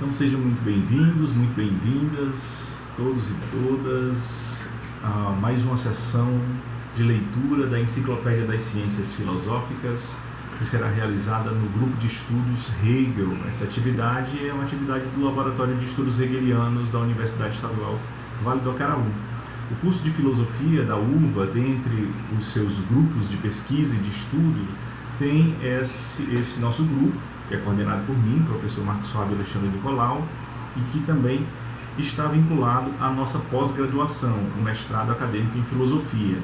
Então sejam muito bem-vindos, muito bem-vindas, todos e todas, a mais uma sessão de leitura da Enciclopédia das Ciências Filosóficas, que será realizada no grupo de estudos Hegel. Essa atividade é uma atividade do Laboratório de Estudos Hegelianos da Universidade Estadual Vale do Acaraú. O curso de Filosofia da UVA, dentre os seus grupos de pesquisa e de estudo, tem esse nosso grupo, que é coordenado por mim, professor Marcos Fábio Alexandre Nicolau, e que também está vinculado à nossa pós-graduação, o mestrado acadêmico em Filosofia.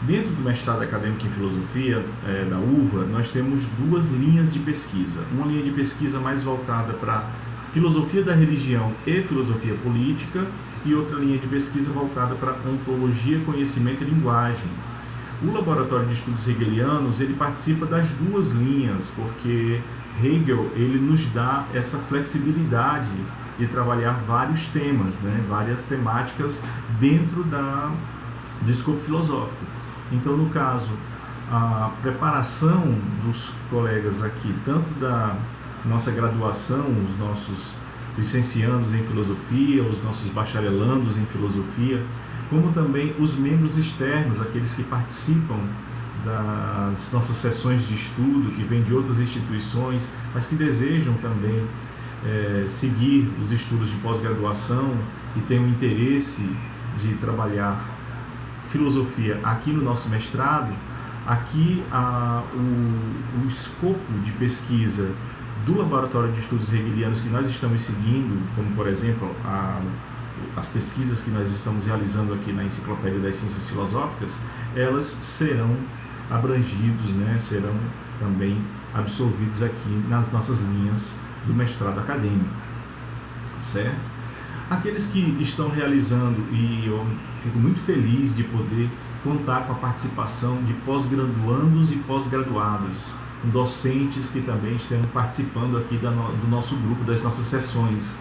Dentro do mestrado acadêmico em Filosofia da UVA, nós temos duas linhas de pesquisa. Uma linha de pesquisa mais voltada para filosofia da religião e filosofia política, e outra linha de pesquisa voltada para ontologia, conhecimento e linguagem. O Laboratório de Estudos Hegelianos, ele participa das duas linhas, porque Hegel, ele nos dá essa flexibilidade de trabalhar vários temas, várias temáticas dentro do escopo filosófico. Então, no caso, a preparação dos colegas aqui, tanto da nossa graduação, os nossos licenciandos em filosofia, os nossos bacharelandos em filosofia, como também os membros externos, aqueles que participam das nossas sessões de estudo, que vêm de outras instituições, mas que desejam também seguir os estudos de pós-graduação e têm o interesse de trabalhar filosofia aqui no nosso mestrado. Aqui o escopo de pesquisa do Laboratório de Estudos Hegelianos que nós estamos seguindo, como por exemplo as pesquisas que nós estamos realizando aqui na Enciclopédia das Ciências Filosóficas, elas serão abrangidos, serão também absorvidos aqui nas nossas linhas do mestrado acadêmico, certo? Aqueles que estão realizando, e eu fico muito feliz de poder contar com a participação de pós-graduandos e pós-graduados, docentes que também estão participando aqui do nosso grupo, das nossas sessões,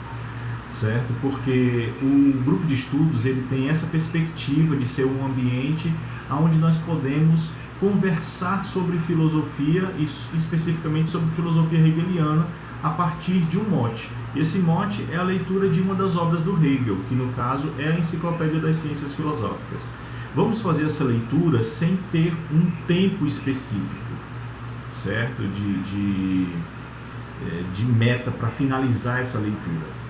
certo? Porque o grupo de estudos, ele tem essa perspectiva de ser um ambiente onde nós podemos conversar sobre filosofia e especificamente sobre filosofia hegeliana a partir de um mote. Esse mote é a leitura de uma das obras do Hegel, que no caso é a Enciclopédia das Ciências Filosóficas. Vamos fazer essa leitura sem ter um tempo específico, certo? De meta para finalizar essa leitura.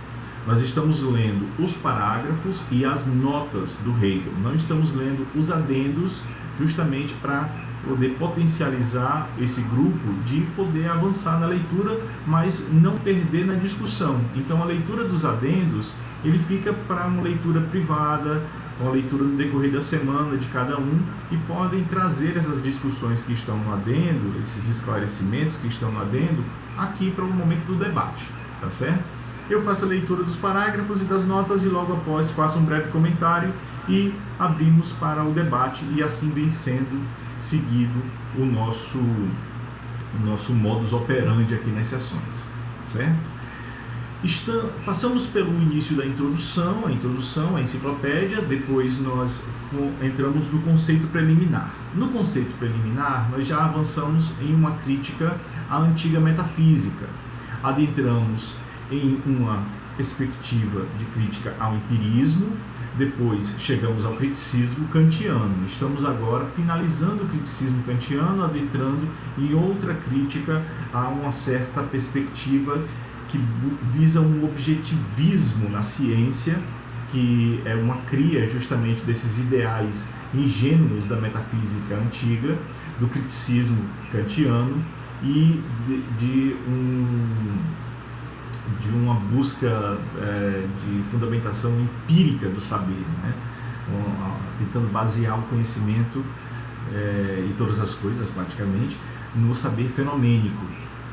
Nós estamos lendo os parágrafos e as notas do Hegel. Não estamos lendo os adendos, justamente para poder potencializar esse grupo de poder avançar na leitura, mas não perder na discussão. Então a leitura dos adendos, ele fica para uma leitura privada, uma leitura no decorrer da semana de cada um, e podem trazer essas discussões que estão no adendo, esses esclarecimentos que estão no adendo, aqui para o momento do debate, tá certo? Eu faço a leitura dos parágrafos e das notas e logo após faço um breve comentário e abrimos para o debate, e assim vem sendo seguido o nosso modus operandi aqui nas sessões, certo? Passamos pelo início da introdução, a enciclopédia, depois nós entramos no conceito preliminar. No conceito preliminar, nós já avançamos em uma crítica à antiga metafísica, adentramos em uma perspectiva de crítica ao empirismo, depois chegamos ao criticismo kantiano. Estamos agora finalizando o criticismo kantiano, adentrando em outra crítica a uma certa perspectiva que visa um objetivismo na ciência, que é uma cria justamente desses ideais ingênuos da metafísica antiga, do criticismo kantiano, e de uma busca de fundamentação empírica do saber, tentando basear o conhecimento e todas as coisas, praticamente, no saber fenomênico.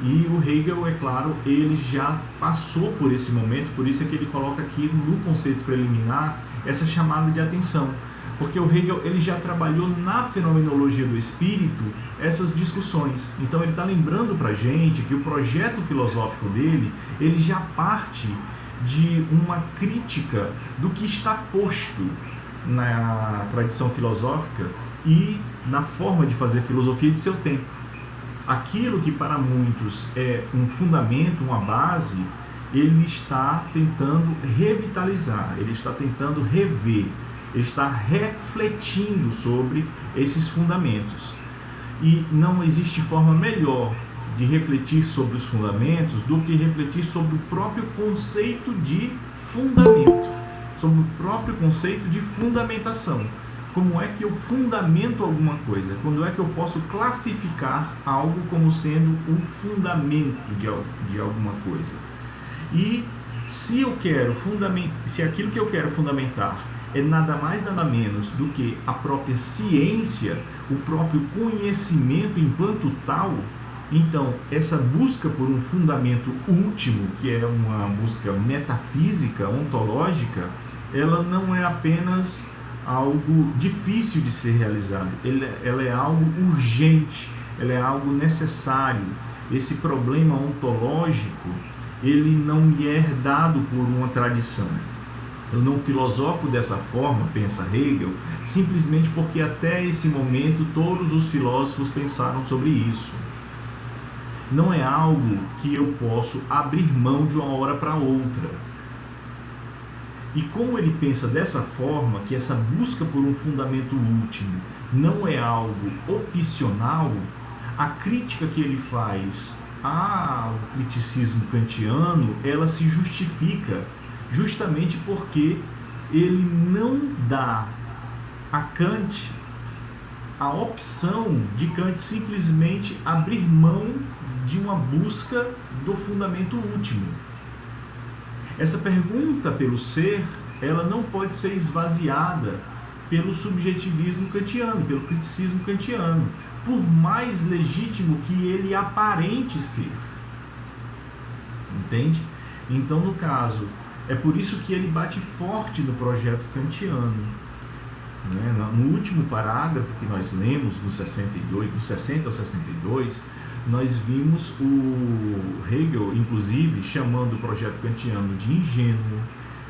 E o Hegel, é claro, ele já passou por esse momento, por isso é que ele coloca aqui no conceito preliminar essa chamada de atenção, porque o Hegel, ele já trabalhou na fenomenologia do espírito essas discussões. Então ele está lembrando para a gente que o projeto filosófico dele, ele já parte de uma crítica do que está posto na tradição filosófica e na forma de fazer filosofia de seu tempo. Aquilo que para muitos é um fundamento, uma base, ele está tentando revitalizar, ele está tentando rever, ele está refletindo sobre esses fundamentos. E não existe forma melhor de refletir sobre os fundamentos do que refletir sobre o próprio conceito de fundamento, sobre o próprio conceito de fundamentação. Como é que eu fundamento alguma coisa? Quando é que eu posso classificar algo como sendo um fundamento de alguma coisa? E se aquilo que eu quero fundamentar é nada mais nada menos do que a própria ciência, o próprio conhecimento enquanto tal, então essa busca por um fundamento último, que é uma busca metafísica, ontológica, ela não é apenas algo difícil de ser realizado, ela é algo urgente, ela é algo necessário. Esse problema ontológico, ele não me é herdado por uma tradição. Eu não filosofo dessa forma, pensa Hegel, simplesmente porque até esse momento todos os filósofos pensaram sobre isso. Não é algo que eu posso abrir mão de uma hora para outra. E como ele pensa dessa forma, que essa busca por um fundamento último não é algo opcional, a crítica que ele faz ao criticismo kantiano, ela se justifica justamente porque ele não dá a Kant a opção de Kant simplesmente abrir mão de uma busca do fundamento último. Essa pergunta pelo ser, ela não pode ser esvaziada pelo subjetivismo kantiano, pelo criticismo kantiano, por mais legítimo que ele aparente ser. Entende? Então, no caso, é por isso que ele bate forte no projeto kantiano. Né? No último parágrafo que nós lemos, no 62, do 60 ao 62, nós vimos o Hegel, inclusive, chamando o projeto kantiano de ingênuo,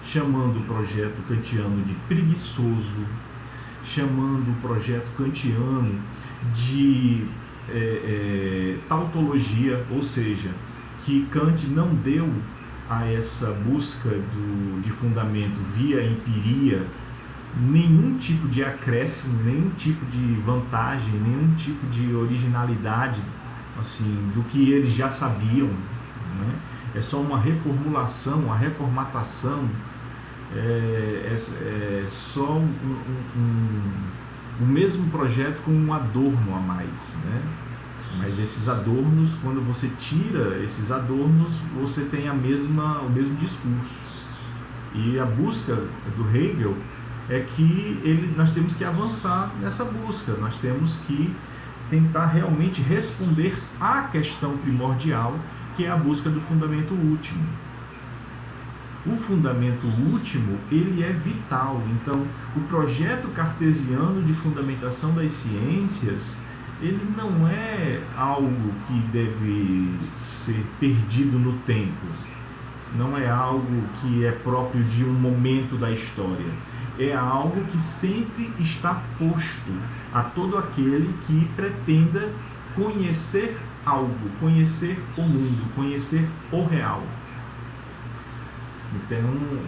chamando o projeto kantiano de preguiçoso, chamando o projeto kantiano de tautologia, ou seja, que Kant não deu a essa busca de fundamento via empiria nenhum tipo de acréscimo, nenhum tipo de vantagem, nenhum tipo de originalidade assim, do que eles já sabiam, né? É só uma reformulação, uma reformatação, é só o mesmo projeto com um adorno a mais, né? Mas esses adornos, quando você tira esses adornos, você tem o mesmo discurso. E a busca do Hegel é que nós temos que avançar nessa busca, nós temos que tentar realmente responder à questão primordial, que é a busca do fundamento último. O fundamento último, ele é vital. Então, o projeto cartesiano de fundamentação das ciências, ele não é algo que deve ser perdido no tempo. Não é algo que é próprio de um momento da história. É algo que sempre está posto a todo aquele que pretenda conhecer algo, conhecer o mundo, conhecer o real. Então,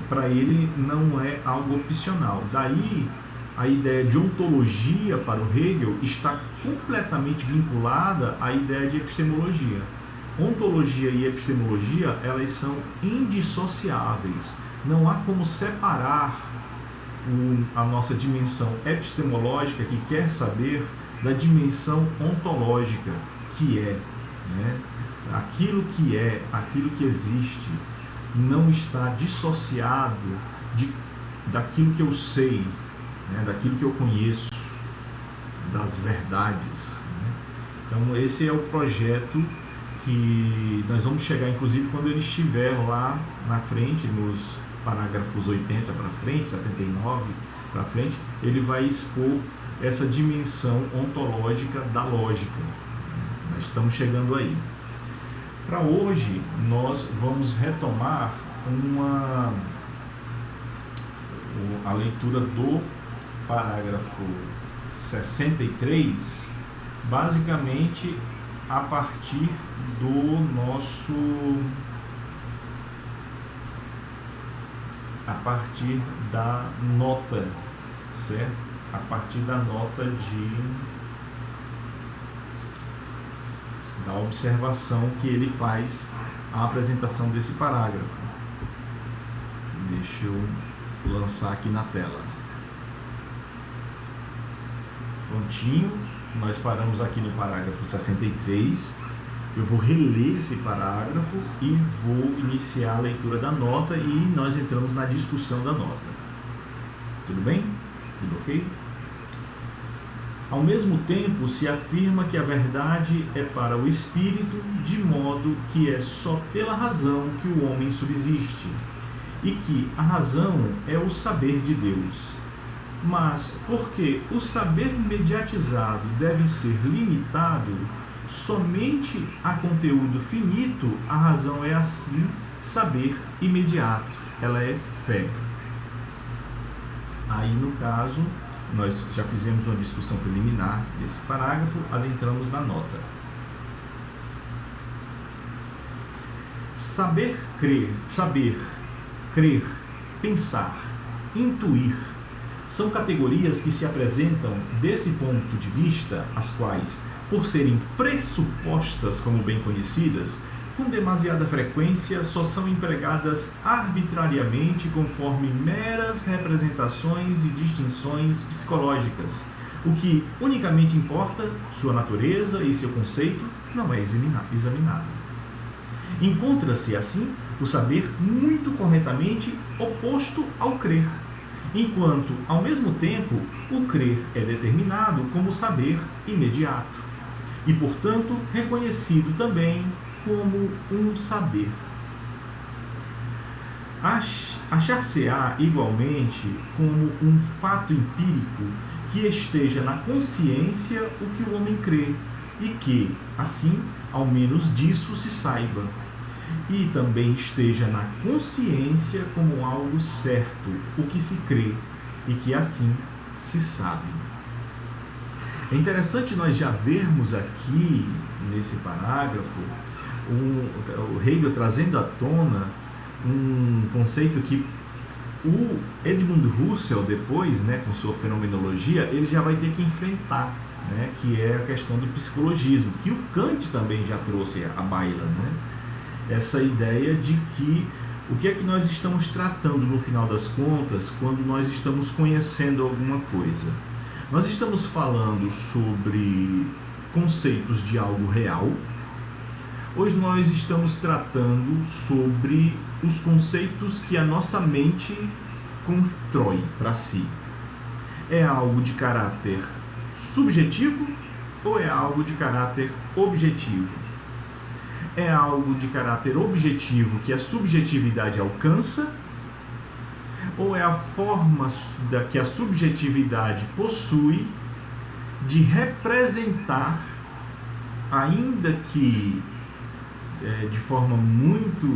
para ele não é algo opcional. Daí, a ideia de ontologia para o Hegel está completamente vinculada à ideia de epistemologia. Ontologia e epistemologia, elas são indissociáveis. Não há como separar a nossa dimensão epistemológica, que quer saber, da dimensão ontológica, que é, né? Aquilo que existe, não está dissociado daquilo que eu sei, né? Daquilo que eu conheço, das verdades, né? Então esse é o projeto que nós vamos chegar, inclusive, quando ele estiver lá na frente, nos parágrafos 80 para frente, 79 para frente, ele vai expor essa dimensão ontológica da lógica. Nós estamos chegando aí. Para hoje, nós vamos retomar a leitura do parágrafo 63, basicamente a partir do nosso a partir da nota, certo? A partir da nota da observação que ele faz à apresentação desse parágrafo. Deixa eu lançar aqui na tela. Prontinho, nós paramos aqui no parágrafo 63. Eu vou reler esse parágrafo e vou iniciar a leitura da nota e nós entramos na discussão da nota. Tudo bem? Tudo ok? Ao mesmo tempo, se afirma que a verdade é para o espírito, de modo que é só pela razão que o homem subsiste, e que a razão é o saber de Deus. Mas, porque o saber mediatizado deve ser limitado somente a conteúdo finito, a razão é assim saber imediato, ela é fé. Aí, no caso, nós já fizemos uma discussão preliminar desse parágrafo, adentramos na nota. Saber, crer, pensar, intuir, são categorias que se apresentam desse ponto de vista, as quais, por serem pressupostas como bem conhecidas, com demasiada frequência só são empregadas arbitrariamente conforme meras representações e distinções psicológicas. O que unicamente importa, sua natureza e seu conceito, não é examinado. Encontra-se, assim, o saber muito corretamente oposto ao crer, enquanto, ao mesmo tempo, o crer é determinado como saber imediato, e, portanto, reconhecido também como um saber. Achar-se-á igualmente como um fato empírico que esteja na consciência o que o homem crê, e que, assim, ao menos disso se saiba, e também esteja na consciência como algo certo o que se crê, e que assim se sabe. É interessante nós já vermos aqui, nesse parágrafo, o Hegel trazendo à tona um conceito que o Edmund Husserl depois, com sua fenomenologia, ele já vai ter que enfrentar, que é a questão do psicologismo, que o Kant também já trouxe à baila, essa ideia de que o que é que nós estamos tratando no final das contas quando nós estamos conhecendo alguma coisa. Nós estamos falando sobre conceitos de algo real. Hoje nós estamos tratando sobre os conceitos que a nossa mente constrói para si. É algo de caráter subjetivo ou é algo de caráter objetivo? É algo de caráter objetivo que a subjetividade alcança? Ou é a forma que a subjetividade possui de representar, ainda que de forma muito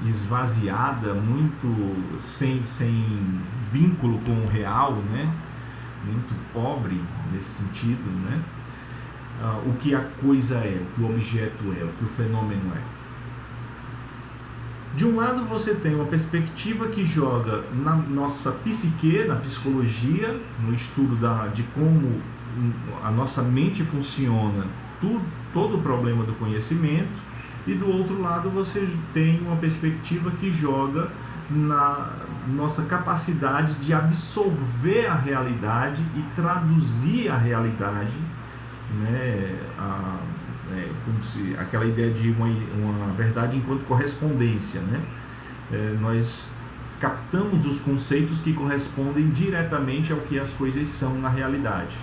esvaziada, muito sem vínculo com o real, muito pobre nesse sentido, o que a coisa é, o que o objeto é, o que o fenômeno é. De um lado você tem uma perspectiva que joga na nossa psique, na psicologia, no estudo de como a nossa mente funciona, todo o problema do conhecimento, e do outro lado você tem uma perspectiva que joga na nossa capacidade de absorver a realidade e traduzir a realidade, como se aquela ideia de uma verdade enquanto correspondência, nós captamos os conceitos que correspondem diretamente ao que as coisas são na realidade,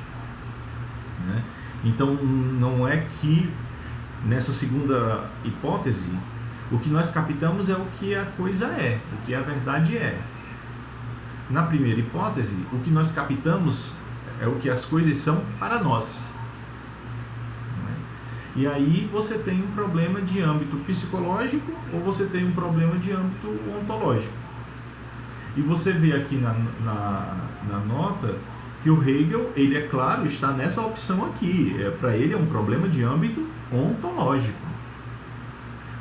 Então não é que nessa segunda hipótese o que nós captamos é o que a coisa é, o que a verdade é. Na primeira hipótese, o que nós captamos é o que as coisas são para nós. E aí você tem um problema de âmbito psicológico ou você tem um problema de âmbito ontológico. E você vê aqui na nota que o Hegel, ele é claro, está nessa opção aqui. Para ele é um problema de âmbito ontológico.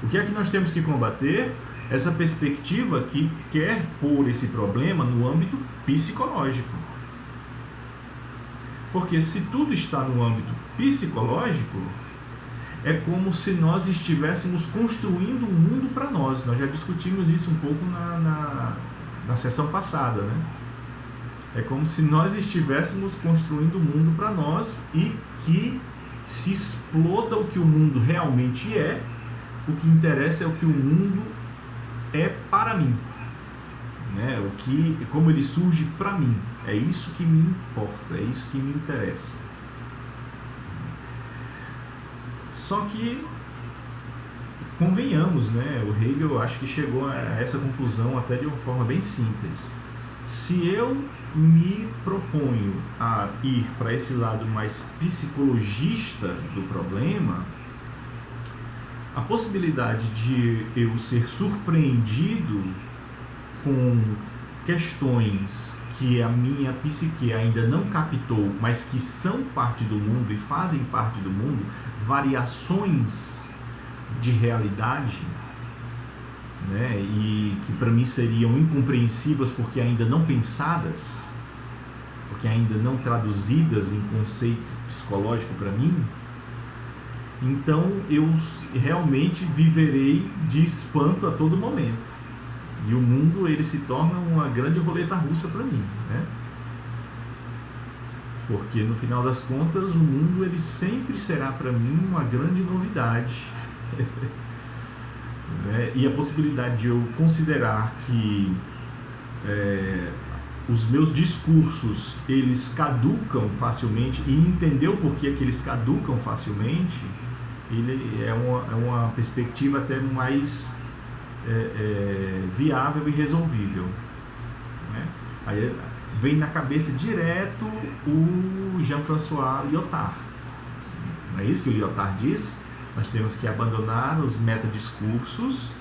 O que é que nós temos que combater? essa perspectiva que quer pôr esse problema no âmbito psicológico. Porque se tudo está no âmbito psicológico, é como se nós estivéssemos construindo um mundo para nós. Nós já discutimos isso um pouco na sessão passada, né? É como se nós estivéssemos construindo um mundo para nós e que se exploda o que o mundo realmente é. O que interessa é o que o mundo é para mim, né? Como ele surge para mim. É isso que me importa, é isso que me interessa. Só que, convenhamos, né? O Hegel acho que chegou a essa conclusão até de uma forma bem simples. Se eu me proponho a ir para esse lado mais psicologista do problema, a possibilidade de eu ser surpreendido com questões que a minha psique ainda não captou, mas que são parte do mundo e fazem parte do mundo, variações de realidade, né, e que para mim seriam incompreensíveis porque ainda não pensadas, porque ainda não traduzidas em conceito psicológico para mim, então eu realmente viverei de espanto a todo momento. E o mundo, ele se torna uma grande roleta russa para mim, né? Porque no final das contas o mundo, ele sempre será para mim uma grande novidade. Né? E a possibilidade de eu considerar que os meus discursos, eles caducam facilmente, e entender o porquê que eles caducam facilmente, ele é uma perspectiva até mais viável e resolvível, né? Aí vem na cabeça direto o Jean-François Lyotard. Não é isso que o Lyotard diz? Nós temos que abandonar os metadiscursos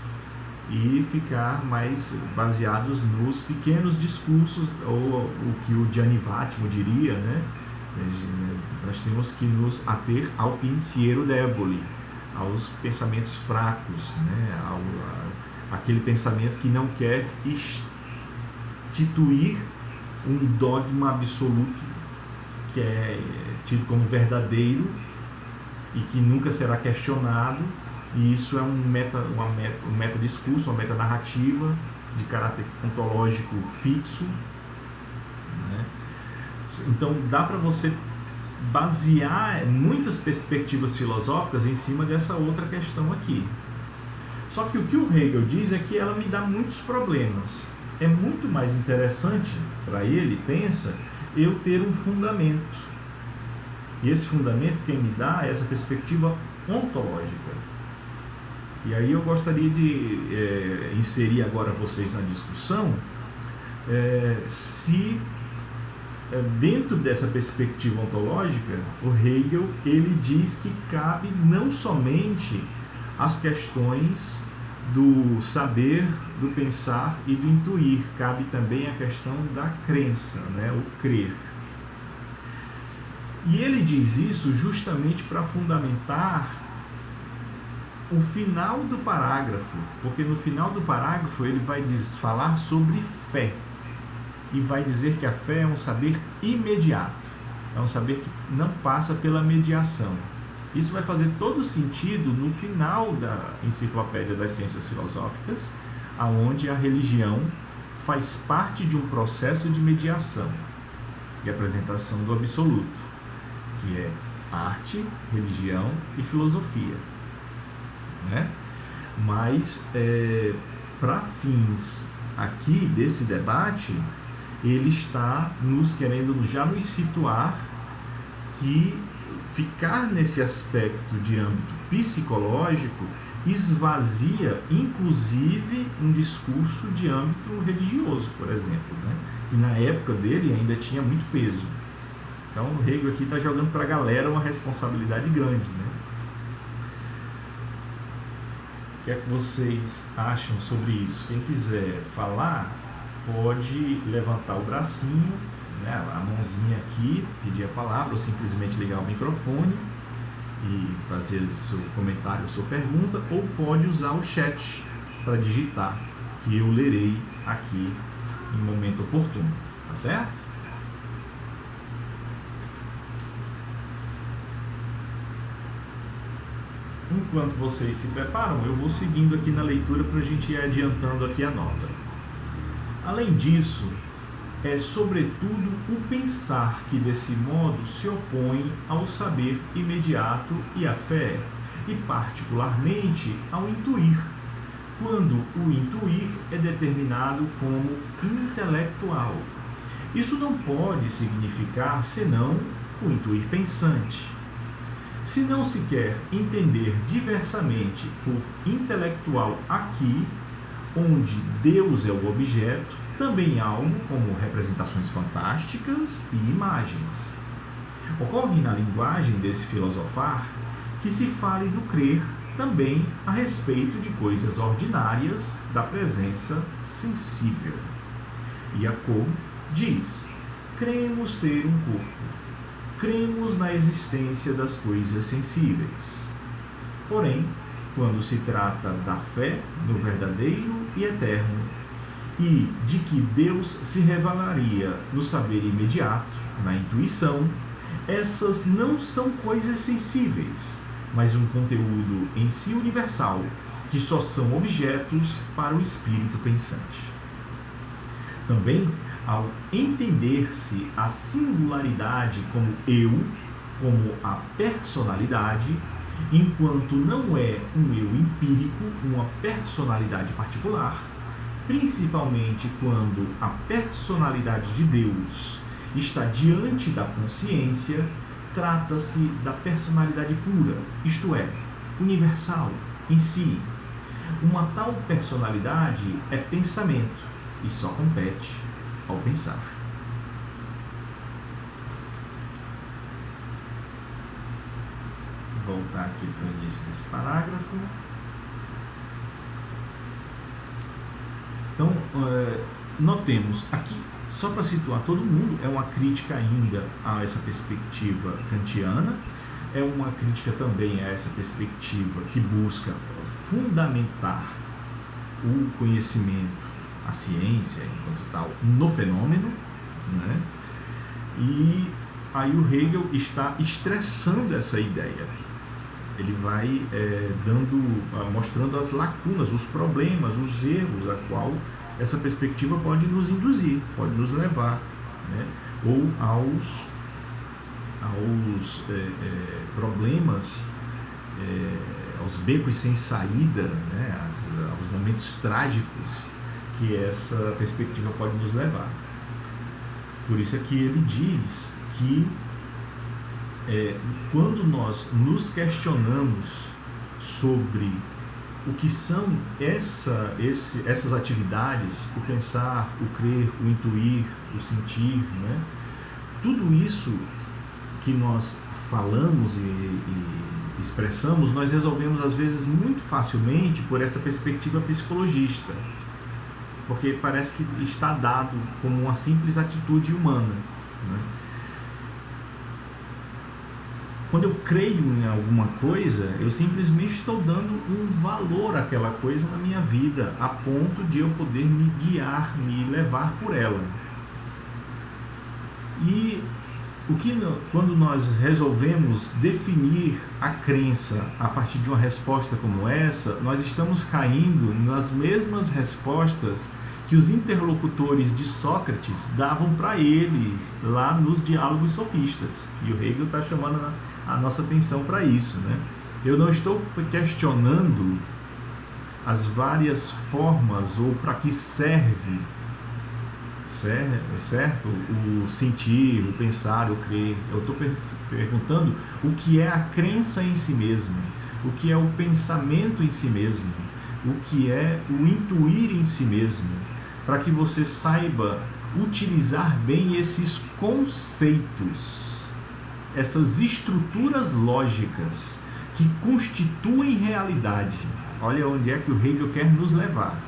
e ficar mais baseados nos pequenos discursos, ou o que o Gianni Vattimo diria, né? Nós temos que nos ater ao pensiero debole, aos pensamentos fracos, né? Aquele pensamento que não quer instituir um dogma absoluto que é tido como verdadeiro e que nunca será questionado, e isso é um metadiscurso, uma metanarrativa de caráter ontológico fixo, né? Então dá para você basear muitas perspectivas filosóficas em cima dessa outra questão aqui. Só que o que o Hegel diz é que ela me dá muitos problemas. É muito mais interessante para ele, pensa, eu ter um fundamento. E esse fundamento quem me dá é essa perspectiva ontológica. E aí eu gostaria de inserir agora vocês na discussão se dentro dessa perspectiva ontológica, o Hegel, ele diz que cabe não somente as questões do saber, do pensar e do intuir, cabe também a questão da crença, né? O crer. E ele diz isso justamente para fundamentar o final do parágrafo, porque no final do parágrafo ele vai falar sobre fé, e vai dizer que a fé é um saber imediato, é um saber que não passa pela mediação. Isso vai fazer todo sentido no final da Enciclopédia das Ciências Filosóficas, aonde a religião faz parte de um processo de mediação, de apresentação do absoluto, que é arte, religião e filosofia, né? Mas, para fins aqui desse debate, ele está querendo nos situar que ficar nesse aspecto de âmbito psicológico esvazia, inclusive, um discurso de âmbito religioso, por exemplo, né? Que na época dele ainda tinha muito peso. Então o Hegel aqui está jogando para a galera uma responsabilidade grande, né? O que é que vocês acham sobre isso? Quem quiser falar, pode levantar o bracinho, né, a mãozinha aqui, pedir a palavra, ou simplesmente ligar o microfone e fazer o seu comentário, a sua pergunta, ou pode usar o chat, para digitar, que eu lerei aqui em momento oportuno, tá certo? Enquanto vocês se preparam, eu vou seguindo aqui na leitura para a gente ir adiantando aqui a nota. Além disso, é sobretudo o pensar que desse modo se opõe ao saber imediato e à fé, e particularmente ao intuir, quando o intuir é determinado como intelectual. Isso não pode significar senão o intuir pensante. Se não se quer entender diversamente por intelectual aqui, onde Deus é o objeto, também algo como representações fantásticas e imagens. Ocorre na linguagem desse filosofar que se fale do crer também a respeito de coisas ordinárias da presença sensível. Jacob diz: cremos ter um corpo. Cremos na existência das coisas sensíveis. Porém, quando se trata da fé no verdadeiro e eterno, e de que Deus se revelaria no saber imediato, na intuição, essas não são coisas sensíveis, mas um conteúdo em si universal, que só são objetos para o espírito pensante. Também, ao entender-se a singularidade como eu, como a personalidade, enquanto não é um eu empírico, uma personalidade particular, principalmente quando a personalidade de Deus está diante da consciência, trata-se da personalidade pura, isto é, universal, em si. Uma tal personalidade é pensamento e só compete ao pensar. Vou voltar aqui para o início desse parágrafo. Então, notemos aqui, só para situar todo mundo, é uma crítica ainda a essa perspectiva kantiana, é uma crítica também a essa perspectiva que busca fundamentar o conhecimento, a ciência, enquanto tal, no fenômeno, né? E aí o Hegel está estressando essa ideia. Ele vai mostrando as lacunas, os problemas, os erros a qual essa perspectiva pode nos induzir, pode nos levar, né? Ou aos problemas, aos becos sem saída, né? Aos momentos trágicos que essa perspectiva pode nos levar. Por isso é que ele diz que quando nós nos questionamos sobre o que são essas atividades, o pensar, o crer, o intuir, o sentir, né? Tudo isso que nós falamos e expressamos, nós resolvemos às vezes muito facilmente por essa perspectiva psicologista, porque parece que está dado como uma simples atitude humana, né? Quando eu creio em alguma coisa, eu simplesmente estou dando um valor àquela coisa na minha vida, a ponto de eu poder me guiar, me levar por ela. E quando nós resolvemos definir a crença a partir de uma resposta como essa, nós estamos caindo nas mesmas respostas que os interlocutores de Sócrates davam para eles lá nos diálogos sofistas. E o Hegel está chamando a nossa atenção para isso, né? Eu não estou questionando as várias formas ou para que serve, certo? O sentir, o pensar, o crer. Eu estou perguntando o que é a crença em si mesmo, o que é o pensamento em si mesmo, o que é o intuir em si mesmo, para que você saiba utilizar bem esses conceitos, essas estruturas lógicas que constituem realidade. Olha onde é que o Hegel quer nos levar.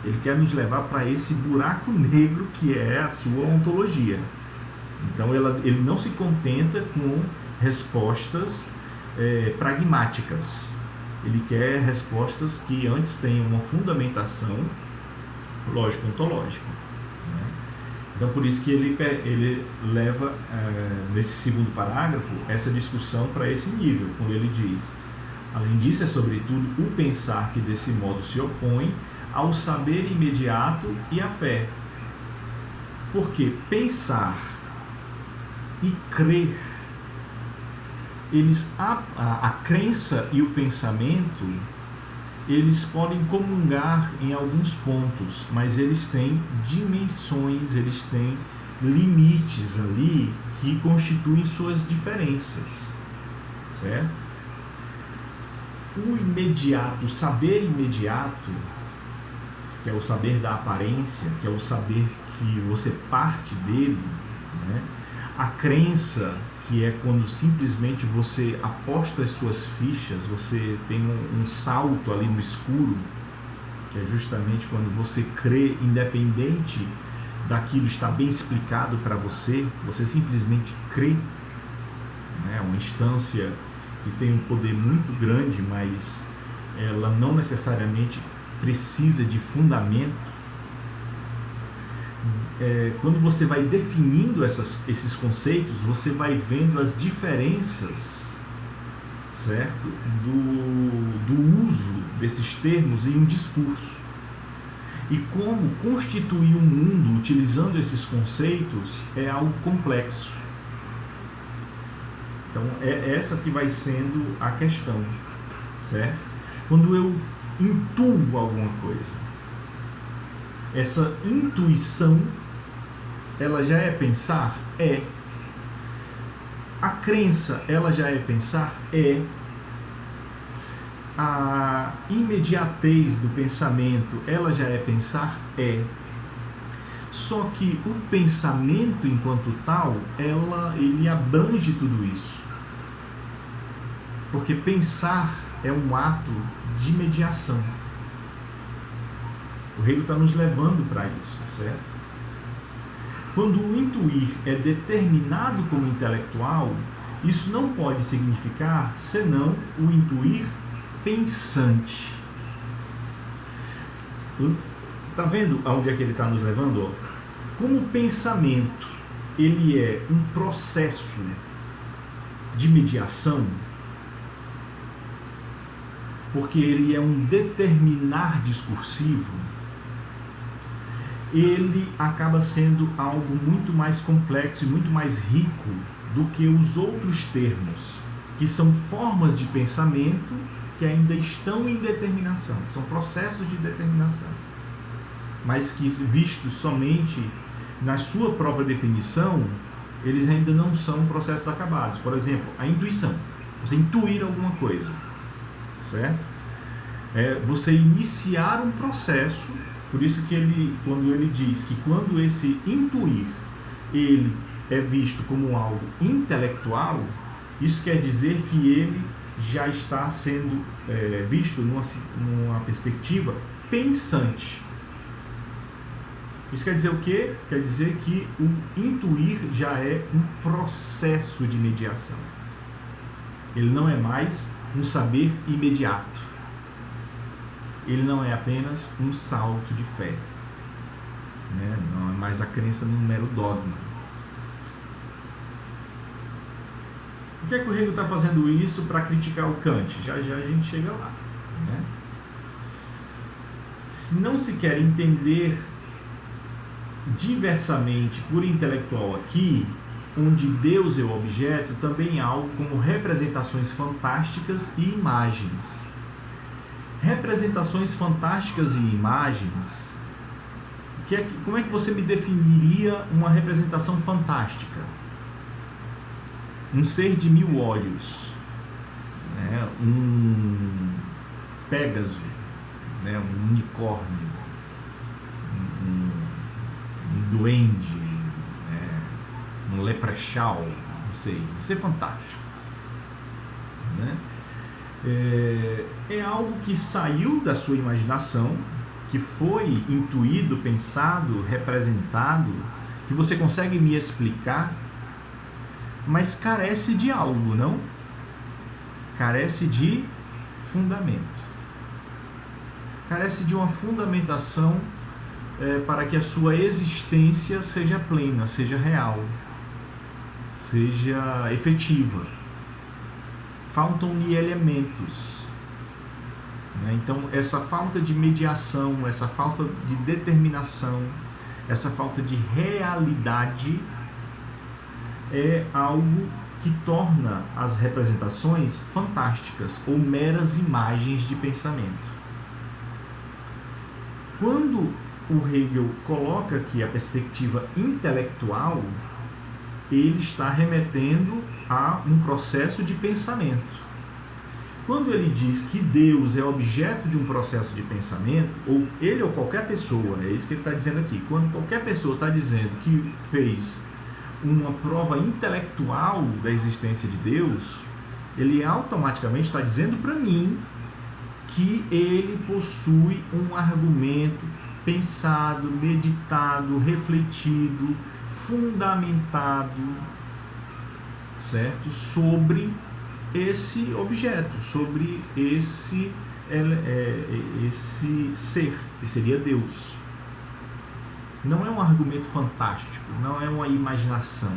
Ele quer nos levar para esse buraco negro que é a sua ontologia. Então ele não se contenta com respostas pragmáticas. Ele quer respostas que antes tenham uma fundamentação lógico-ontológica, né? Então, por isso que ele leva, nesse segundo parágrafo, essa discussão para esse nível, quando ele diz: além disso, é sobretudo o pensar que desse modo se opõe ao saber imediato e à fé. Porque pensar e crer, a crença e o pensamento, eles podem comungar em alguns pontos, mas eles têm dimensões, eles têm limites ali que constituem suas diferenças, certo? O imediato, o saber imediato, que é o saber da aparência, que é o saber que você parte dele, né? A crença, que é quando simplesmente você aposta as suas fichas, você tem um salto ali no escuro, que é justamente quando você crê, independente daquilo estar bem explicado para você, você simplesmente crê, né? Uma instância que tem um poder muito grande, mas ela não necessariamente precisa de fundamento. Quando você vai definindo esses conceitos, você vai vendo as diferenças, certo? Do uso desses termos em um discurso. E como constituir um mundo utilizando esses conceitos é algo complexo. Então, é essa que vai sendo a questão, certo? Quando eu intuo alguma coisa, essa intuição, ela já é pensar? É. A crença, ela já é pensar? É. A imediatez do pensamento, ela já é pensar? É. Só que o pensamento, enquanto tal, ele abrange tudo isso. Porque pensar é um ato de mediação. O Hegel está nos levando para isso, certo? Quando o intuir é determinado como intelectual, isso não pode significar senão o intuir pensante. Está vendo aonde é que ele está nos levando? Como o pensamento ele é um processo de mediação, porque ele é um determinar discursivo, ele acaba sendo algo muito mais complexo e muito mais rico do que os outros termos, que são formas de pensamento que ainda estão em determinação, são processos de determinação, mas que, vistos somente na sua própria definição, eles ainda não são processos acabados. Por exemplo, a intuição, você intuir alguma coisa, certo? Você iniciar um processo. Por isso que quando ele diz que quando esse intuir ele é visto como algo intelectual, isso quer dizer que ele já está sendo visto numa perspectiva pensante. Isso quer dizer o quê? Quer dizer que o intuir já é um processo de mediação. Ele não é mais um saber imediato. Ele não é apenas um salto de fé, né? Não é mais a crença num mero dogma. Por que é que o Hegel está fazendo isso para criticar o Kant? Já já a gente chega lá, né? Se não se quer entender diversamente por intelectual aqui, onde Deus é o objeto, também há algo como representações fantásticas e imagens. Representações fantásticas e imagens, como é que você me definiria uma representação fantástica? Um ser de 1000 olhos, né? Um Pégaso, né? Um unicórnio, um duende, né? Um leprechaun, não sei, um ser fantástico, né? É algo que saiu da sua imaginação, que foi intuído, pensado, representado, que você consegue me explicar, mas carece de algo, não? Carece de fundamento. Carece de uma fundamentação para que a sua existência seja plena, seja real, seja efetiva. Faltam-lhe elementos. Então, essa falta de mediação, essa falta de determinação, essa falta de realidade é algo que torna as representações fantásticas ou meras imagens de pensamento. Quando o Hegel coloca aqui a perspectiva intelectual, ele está remetendo a um processo de pensamento. Quando ele diz que Deus é objeto de um processo de pensamento, ou ele ou qualquer pessoa, é isso que ele está dizendo aqui, quando qualquer pessoa está dizendo que fez uma prova intelectual da existência de Deus, ele automaticamente está dizendo para mim que ele possui um argumento pensado, meditado, refletido, fundamentado, certo? Sobre esse objeto, sobre esse ser, que seria Deus. Não é um argumento fantástico, não é uma imaginação.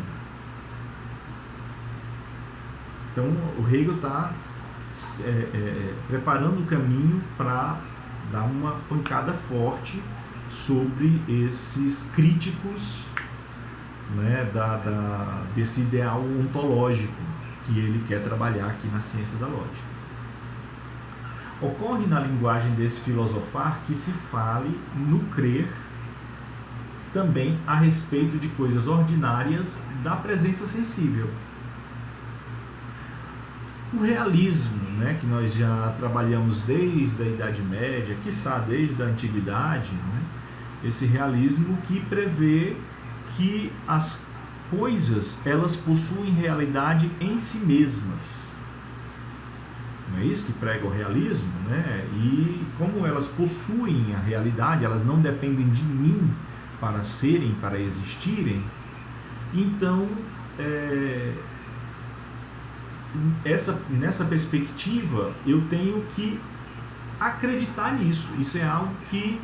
Então, o Hegel está preparando o caminho para dar uma pancada forte sobre esses críticos, né, desse ideal ontológico que ele quer trabalhar aqui na ciência da lógica. Ocorre na linguagem desse filosofar que se fale no crer também a respeito de coisas ordinárias da presença sensível. O realismo, né, que nós já trabalhamos desde a Idade Média, quiçá desde a Antiguidade, né, esse realismo que prevê que as coisas elas possuem realidade em si mesmas. Não é isso que prega o realismo, né? E como elas possuem a realidade, elas não dependem de mim para serem, para existirem, então nessa perspectiva eu tenho que acreditar nisso. Isso é algo que,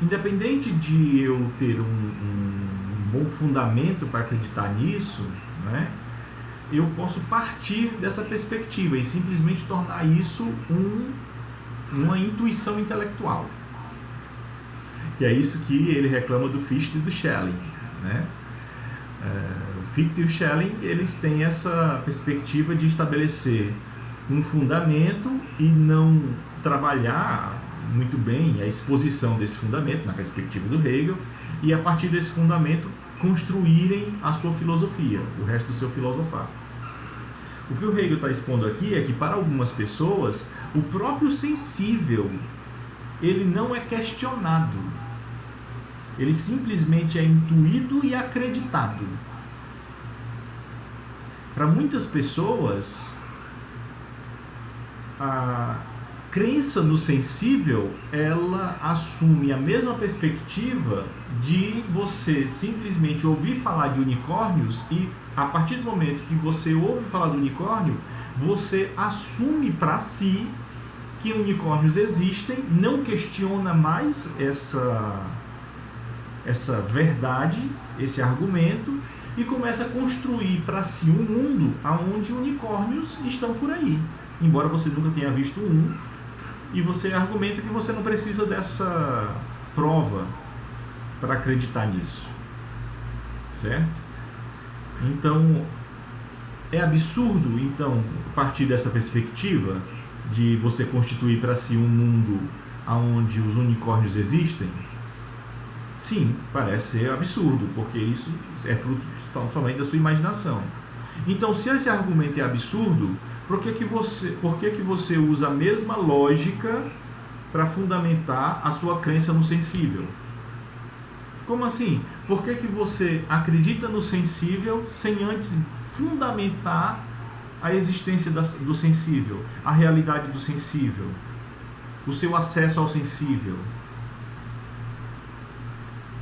independente de eu ter um bom fundamento para acreditar nisso, né, eu posso partir dessa perspectiva e simplesmente tornar isso uma intuição intelectual. Que é isso que ele reclama do Fichte e do Schelling, né? O Fichte e o Schelling, eles têm essa perspectiva de estabelecer um fundamento e não trabalhar muito bem a exposição desse fundamento na perspectiva do Hegel, e a partir desse fundamento construírem a sua filosofia, o resto do seu filosofar. O que o Hegel está expondo aqui é que para algumas pessoas o próprio sensível ele não é questionado, ele simplesmente é intuído e acreditado. Para muitas pessoas, a crença no sensível, ela assume a mesma perspectiva de você simplesmente ouvir falar de unicórnios e, a partir do momento que você ouve falar do unicórnio, você assume para si que unicórnios existem, não questiona mais essa verdade, esse argumento, e começa a construir para si um mundo onde unicórnios estão por aí, embora você nunca tenha visto um, e você argumenta que você não precisa dessa prova para acreditar nisso, certo? Então, é absurdo, então, partir dessa perspectiva de você constituir para si um mundo onde os unicórnios existem? Sim, parece ser absurdo, porque isso é fruto somente da sua imaginação. Então, se esse argumento é absurdo, por que você usa a mesma lógica para fundamentar a sua crença no sensível? Como assim? Por que você acredita no sensível sem antes fundamentar a existência do sensível, a realidade do sensível, o seu acesso ao sensível?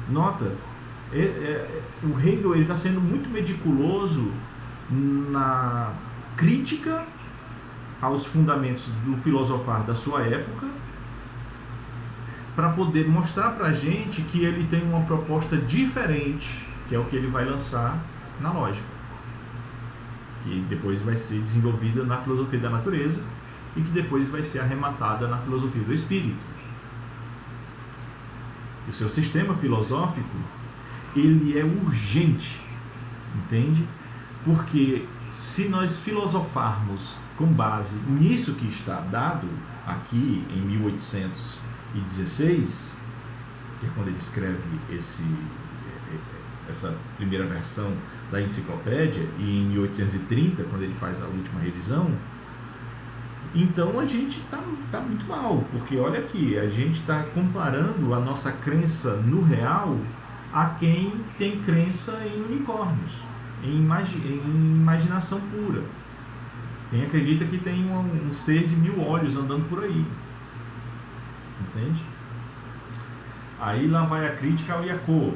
Nota, o Hegel está sendo muito meticuloso na crítica aos fundamentos do filosofar da sua época, para poder mostrar para a gente que ele tem uma proposta diferente, que é o que ele vai lançar na lógica, que depois vai ser desenvolvida na filosofia da natureza e que depois vai ser arrematada na filosofia do espírito. O seu sistema filosófico, ele é urgente, entende? Porque se nós filosofarmos com base nisso que está dado aqui em 1816, que é quando ele escreve essa primeira versão da enciclopédia, e em 1830, quando ele faz a última revisão, então a gente tá muito mal, porque olha aqui, a gente está comparando a nossa crença no real a quem tem crença em unicórnios, em imaginação pura. Quem acredita que tem um ser de 1000 olhos andando por aí, entende? Aí lá vai a crítica ao Jacob.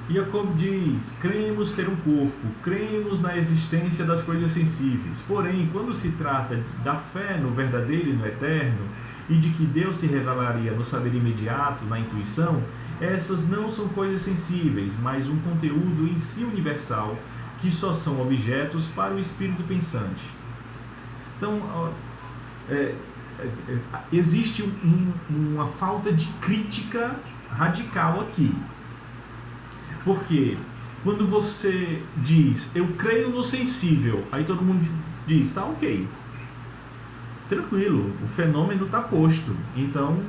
Jacob diz: cremos ter um corpo, cremos na existência das coisas sensíveis. Porém, quando se trata da fé no verdadeiro e no eterno, e de que Deus se revelaria no saber imediato, na intuição, essas não são coisas sensíveis, mas um conteúdo em si universal, que só são objetos para o espírito pensante. Então, existe uma falta de crítica radical aqui. Porque quando você diz, eu creio no sensível, aí todo mundo diz, tá ok, tranquilo, o fenômeno está posto, então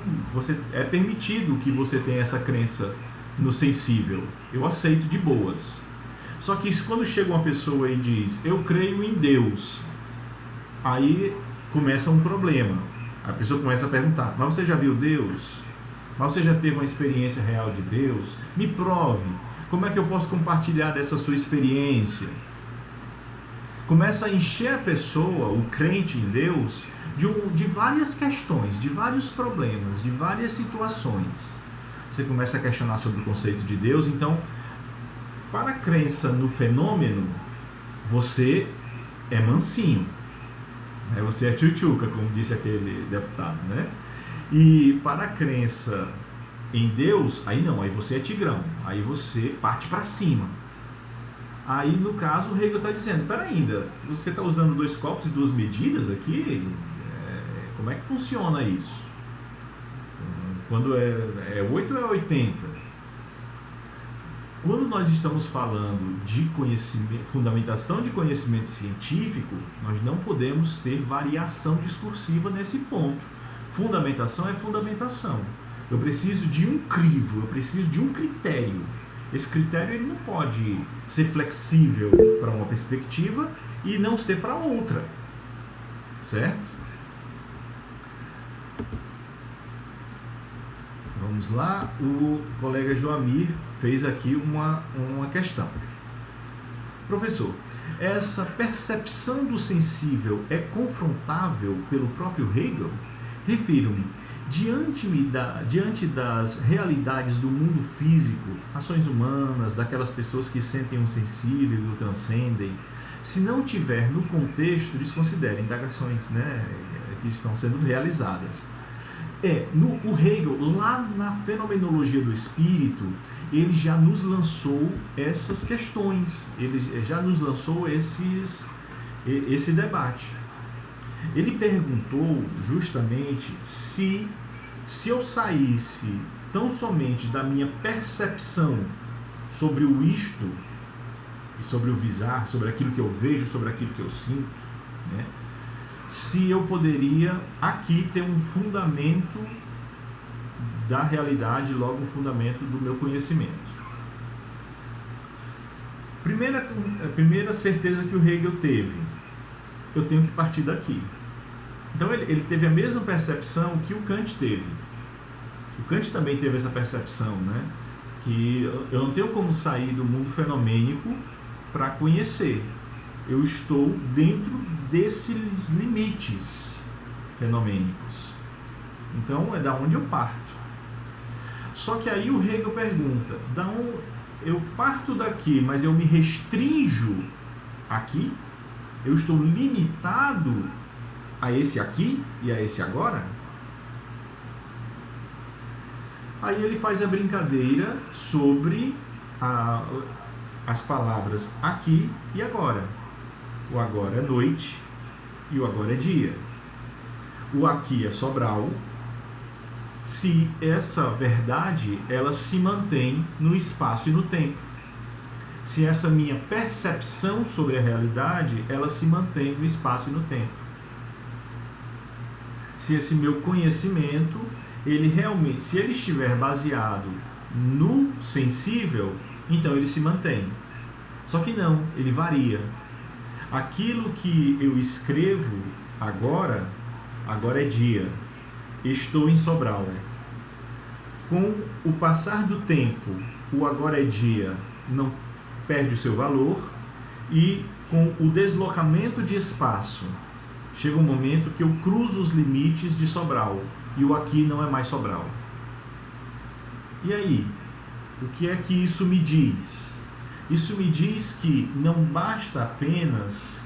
é permitido que você tenha essa crença no sensível, eu aceito de boas. Só que quando chega uma pessoa e diz, eu creio em Deus, aí começa um problema. A pessoa começa a perguntar, mas você já viu Deus? Mas você já teve uma experiência real de Deus? Me prove. Como é que eu posso compartilhar dessa sua experiência? Começa a encher a pessoa, o crente em Deus, de várias questões, de vários problemas, de várias situações. Você começa a questionar sobre o conceito de Deus. Então, para a crença no fenômeno, você é mansinho. Você é tchutchuca, como disse aquele deputado, né? E para a crença em Deus, aí não, aí você é tigrão, aí você parte para cima. Aí no caso o Hegel está dizendo, pera ainda, você está usando 2 copos e 2 medidas aqui? Como é que funciona isso? Quando é 8 ou é 80? Quando nós estamos falando de conhecimento, fundamentação de conhecimento científico, nós não podemos ter variação discursiva nesse ponto. Fundamentação é fundamentação. Eu preciso de um crivo, eu preciso de um critério. Esse critério ele não pode ser flexível para uma perspectiva e não ser para outra. Certo? Vamos lá, o colega Joamir fez aqui uma questão. Professor, essa percepção do sensível é confrontável pelo próprio Hegel? Refiro-me, diante das realidades do mundo físico, ações humanas, daquelas pessoas que sentem um sensível e o transcendem, se não tiver no contexto, desconsidere indagações, né, que estão sendo realizadas. O Hegel, lá na Fenomenologia do Espírito, ele já nos lançou essas questões, ele já nos lançou esse debate. Ele perguntou justamente se eu saísse tão somente da minha percepção sobre o isto, sobre o visar, sobre aquilo que eu vejo, sobre aquilo que eu sinto, né? Se eu poderia aqui ter um fundamento da realidade, logo um fundamento do meu conhecimento. Primeira certeza que o Hegel teve, eu tenho que partir daqui. Então ele teve a mesma percepção que o Kant teve. O Kant também teve essa percepção, né? Que eu não tenho como sair do mundo fenomênico para conhecer. Eu estou dentro desses limites fenomênicos. Então é da onde eu parto. Só que aí o Hegel pergunta, eu parto daqui, mas eu me restrinjo aqui? Eu estou limitado a esse aqui e a esse agora? Aí ele faz a brincadeira sobre as palavras aqui e agora. O agora é noite e o agora é dia. O aqui é Sobral, se essa verdade ela se mantém no espaço e no tempo. Se essa minha percepção sobre a realidade ela se mantém no espaço e no tempo. Se esse meu conhecimento, ele realmente, se ele estiver baseado no sensível, então ele se mantém. Só que não, ele varia. Aquilo que eu escrevo agora é dia. Estou em Sobral. Com o passar do tempo, o agora é dia não perde o seu valor, e com o deslocamento de espaço, chega um momento que eu cruzo os limites de Sobral e o aqui não é mais Sobral. E aí? O que é que isso me diz? Isso me diz que não basta apenas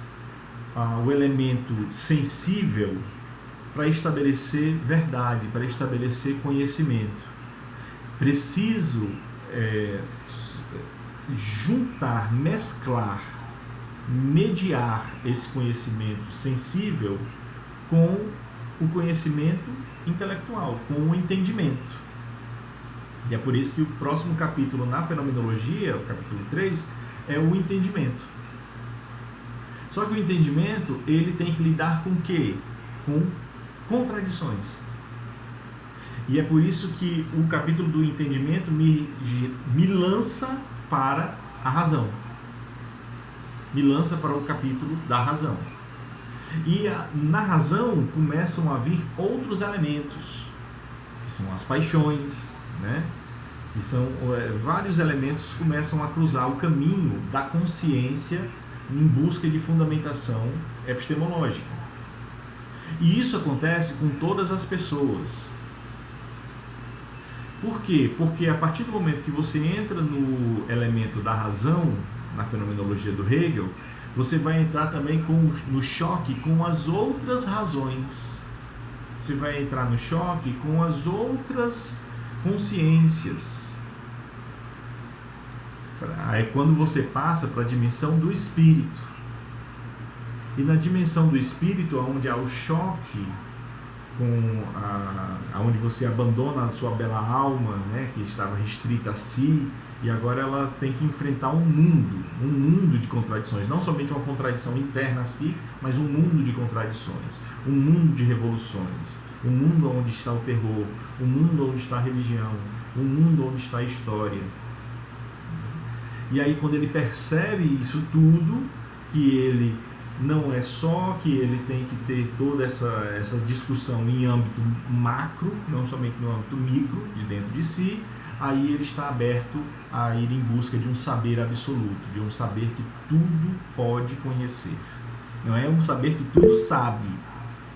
o elemento sensível para estabelecer verdade, para estabelecer conhecimento. Preciso juntar, mesclar, mediar esse conhecimento sensível com o conhecimento intelectual, com o entendimento. E é por isso que o próximo capítulo na fenomenologia, o capítulo 3, é o entendimento. Só que o entendimento, ele tem que lidar com o quê? Com contradições. E é por isso que o capítulo do entendimento me lança para a razão. Me lança para o capítulo da razão. E na razão começam a vir outros elementos, que são as paixões, né? E são vários elementos que começam a cruzar o caminho da consciência em busca de fundamentação epistemológica. E isso acontece com todas as pessoas. Por quê? Porque a partir do momento que você entra no elemento da razão, na fenomenologia do Hegel, você vai entrar também no choque com as outras razões. Você vai entrar no choque com as outras consciências. É quando você passa para a dimensão do espírito. E na dimensão do espírito, onde há o choque, onde você abandona a sua bela alma, né, que estava restrita a si, e agora ela tem que enfrentar um mundo de contradições, não somente uma contradição interna a si, mas um mundo de contradições, um mundo de revoluções, um mundo onde está o terror, um mundo onde está a religião, um mundo onde está a história. E aí quando ele percebe isso tudo, que ele não é só que ele tem que ter toda essa discussão em âmbito macro, não somente no âmbito micro, de dentro de si, aí ele está aberto a ir em busca de um saber absoluto, de um saber que tudo pode conhecer. Não é um saber que tudo sabe,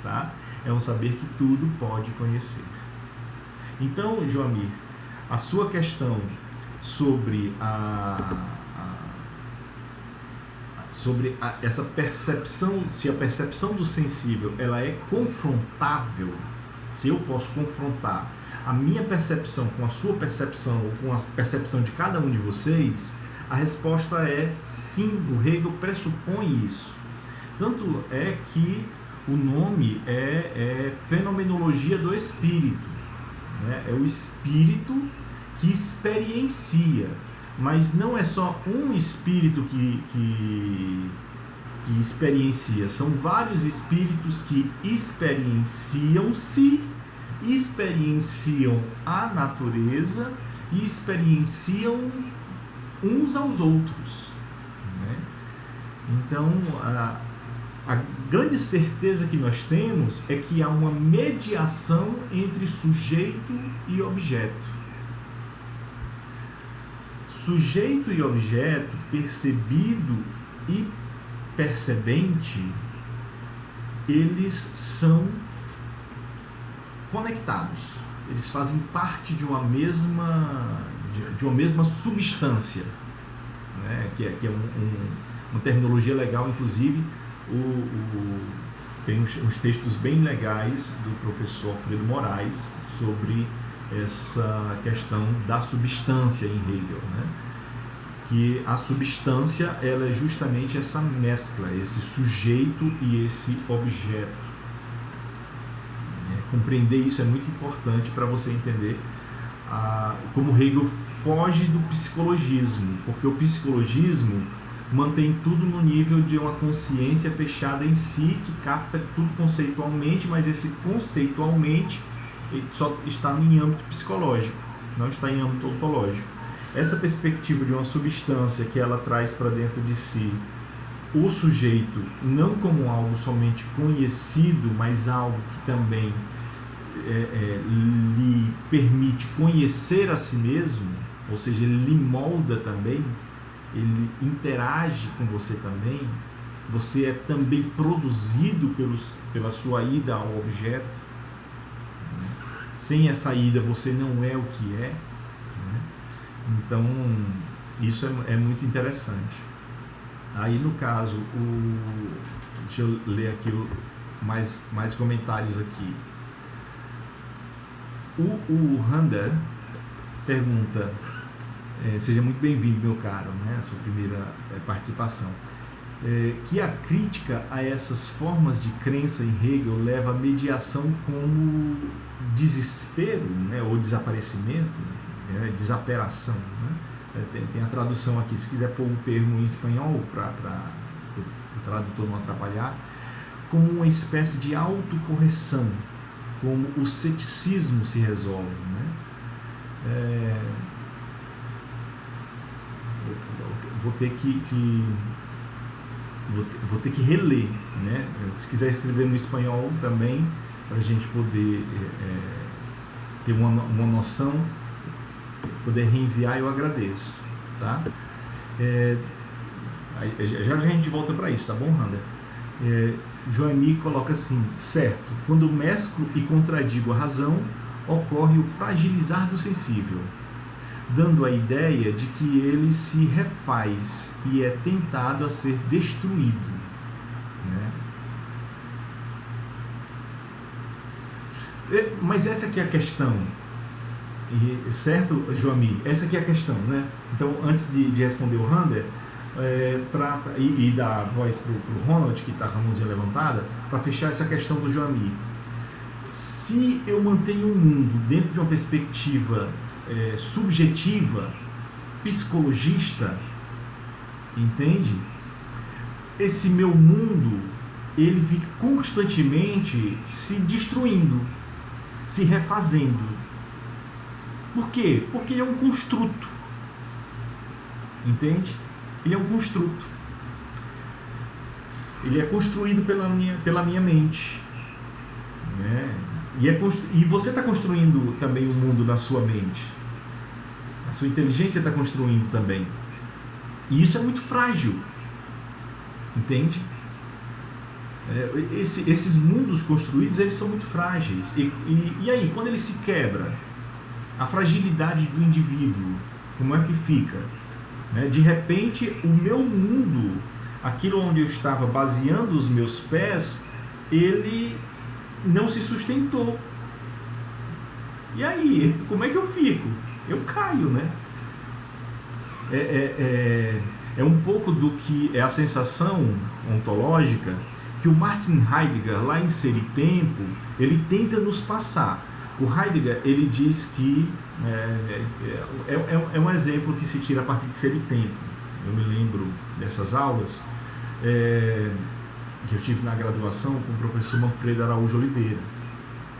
tá? É um saber que tudo pode conhecer. Então, Joamir, a sua questão sobre essa percepção, se a percepção do sensível ela é confrontável, se eu posso confrontar a minha percepção com a sua percepção ou com a percepção de cada um de vocês, a resposta é sim, o Hegel pressupõe isso. Tanto é que o nome é Fenomenologia do Espírito, né? É o espírito que experiencia. Mas não é só um espírito que experiencia, são vários espíritos que experienciam-se, experienciam a natureza e experienciam uns aos outros, né? Então, a grande certeza que nós temos é que há uma mediação entre sujeito e objeto. Sujeito e objeto, percebido e percebente, eles são conectados. Eles fazem parte de uma mesma substância, né? Que é uma terminologia legal, inclusive tem uns textos bem legais do professor Alfredo Moraes sobre essa questão da substância em Hegel, né? Que a substância, ela é justamente essa mescla, esse sujeito e esse objeto. Compreender isso é muito importante para você entender como Hegel foge do psicologismo, porque o psicologismo mantém tudo no nível de uma consciência fechada em si, que capta tudo conceitualmente, mas esse conceitualmente ele só está em âmbito psicológico, não está em âmbito ontológico. Essa perspectiva de uma substância que ela traz para dentro de si o sujeito, não como algo somente conhecido, mas algo que também lhe permite conhecer a si mesmo, ou seja, ele lhe molda também, ele interage com você também, você é também produzido pela sua ida ao objeto. Sem essa ida você não é o que é. Então, isso é muito interessante. Aí, no caso, deixa eu ler aqui mais comentários aqui. O Rander pergunta, seja muito bem-vindo, meu caro, né, a sua primeira participação, que a crítica a essas formas de crença em Hegel leva a mediação como desespero, né, ou desaparecimento, desaperação, né? Tem a tradução aqui, se quiser pôr um termo em espanhol para o tradutor não atrapalhar, como uma espécie de autocorreção, como o ceticismo se resolve, né? Vou ter que reler, né? Se quiser escrever no espanhol também, para a gente poder ter uma noção, poder reenviar, eu agradeço, tá? Já a gente volta para isso, tá bom, Rander? Joemi coloca assim, certo, quando mesclo e contradigo a razão, ocorre o fragilizar do sensível, dando a ideia de que ele se refaz e é tentado a ser destruído, né? Mas essa aqui é a questão, certo, Joami? Essa aqui é a questão, né? Então, antes de responder o Rander, e dar voz para o Ronald, que está com a mãozinha levantada, para fechar essa questão do Joami. Se eu mantenho o mundo dentro de uma perspectiva subjetiva, psicologista, entende? Esse meu mundo, ele fica constantemente se destruindo, se refazendo. Por quê? Porque ele é um construto, entende? Ele é um construto. Ele é construído pela minha mente, né? E você está construindo também um mundo na sua mente. A sua inteligência está construindo também. E isso é muito frágil, entende? Esses mundos construídos, eles são muito frágeis. E aí, quando ele se quebra, a fragilidade do indivíduo, como é que fica? De repente, o meu mundo, aquilo onde eu estava baseando os meus pés, ele não se sustentou. E aí, como é que eu fico? Eu caio, né? É um pouco do que é a sensação ontológica que o Martin Heidegger, lá em Ser e Tempo, ele tenta nos passar. O Heidegger, ele diz que é um exemplo que se tira a partir de Ser e Tempo. Eu me lembro dessas aulas que eu tive na graduação com o professor Manfredo Araújo Oliveira.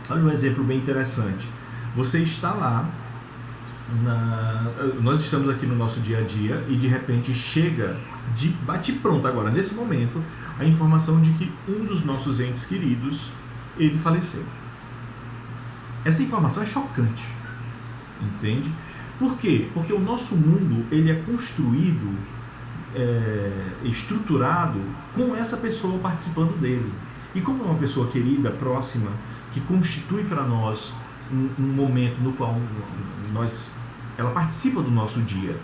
Olha um exemplo bem interessante. Você está lá, nós estamos aqui no nosso dia a dia e de repente chega, de bate-pronto agora, nesse momento, a informação de que um dos nossos entes queridos, ele faleceu. Essa informação é chocante, entende? Por quê? Porque o nosso mundo, ele é construído, estruturado com essa pessoa participando dele. E como é uma pessoa querida, próxima, que constitui para nós um momento no qual ela participa do nosso dia.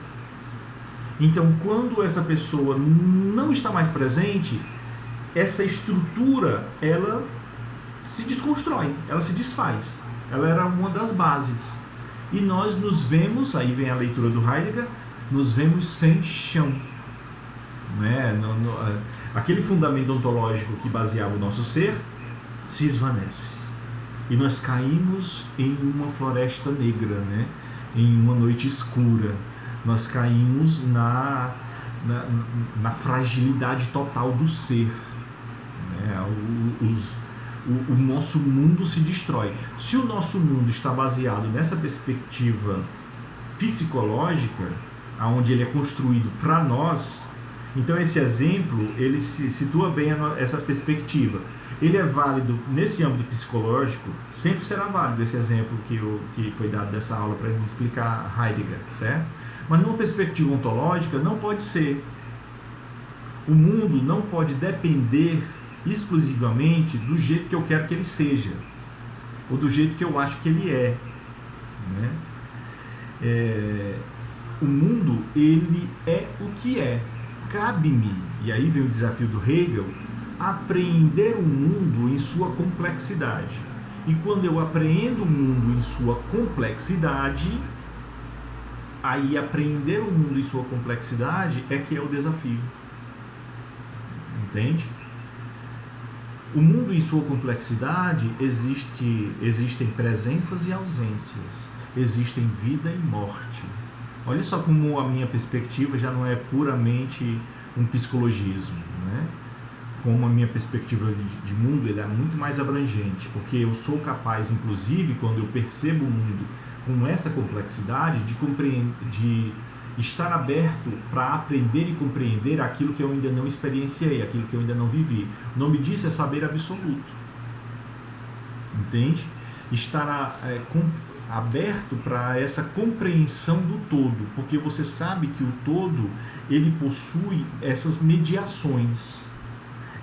Então, quando essa pessoa não está mais presente, essa estrutura, ela se desconstrói, ela se desfaz. Ela era uma das bases. E nós nos vemos, aí vem a leitura do Heidegger, nos vemos sem chão. Né? Aquele fundamento ontológico que baseava o nosso ser se esvanece. E nós caímos em uma floresta negra, né? Em uma noite escura. Nós caímos na fragilidade total do ser. Né? O nosso mundo se destrói. Se o nosso mundo está baseado nessa perspectiva psicológica, onde ele é construído para nós, então esse exemplo, ele se situa bem essa perspectiva. Ele é válido nesse âmbito psicológico, sempre será válido esse exemplo que foi dado dessa aula para me explicar Heidegger, certo? Mas numa perspectiva ontológica não pode ser. O mundo não pode depender exclusivamente do jeito que eu quero que ele seja, ou do jeito que eu acho que ele é, né? O mundo, ele é o que é. Cabe-me, e aí vem o desafio do Hegel, apreender o mundo em sua complexidade. E quando eu apreendo o mundo em sua complexidade, aí apreender o mundo em sua complexidade é que é o desafio. Entende? O mundo em sua complexidade existem presenças e ausências, existem vida e morte. Olha só como a minha perspectiva já não é puramente um psicologismo, né? Como a minha perspectiva de mundo ele é muito mais abrangente, porque eu sou capaz, inclusive, quando eu percebo o mundo com essa complexidade, de estar aberto para aprender e compreender aquilo que eu ainda não experienciei, aquilo que eu ainda não vivi. O nome disso é saber absoluto. Entende? Estar aberto para essa compreensão do todo, porque você sabe que o todo ele possui essas mediações.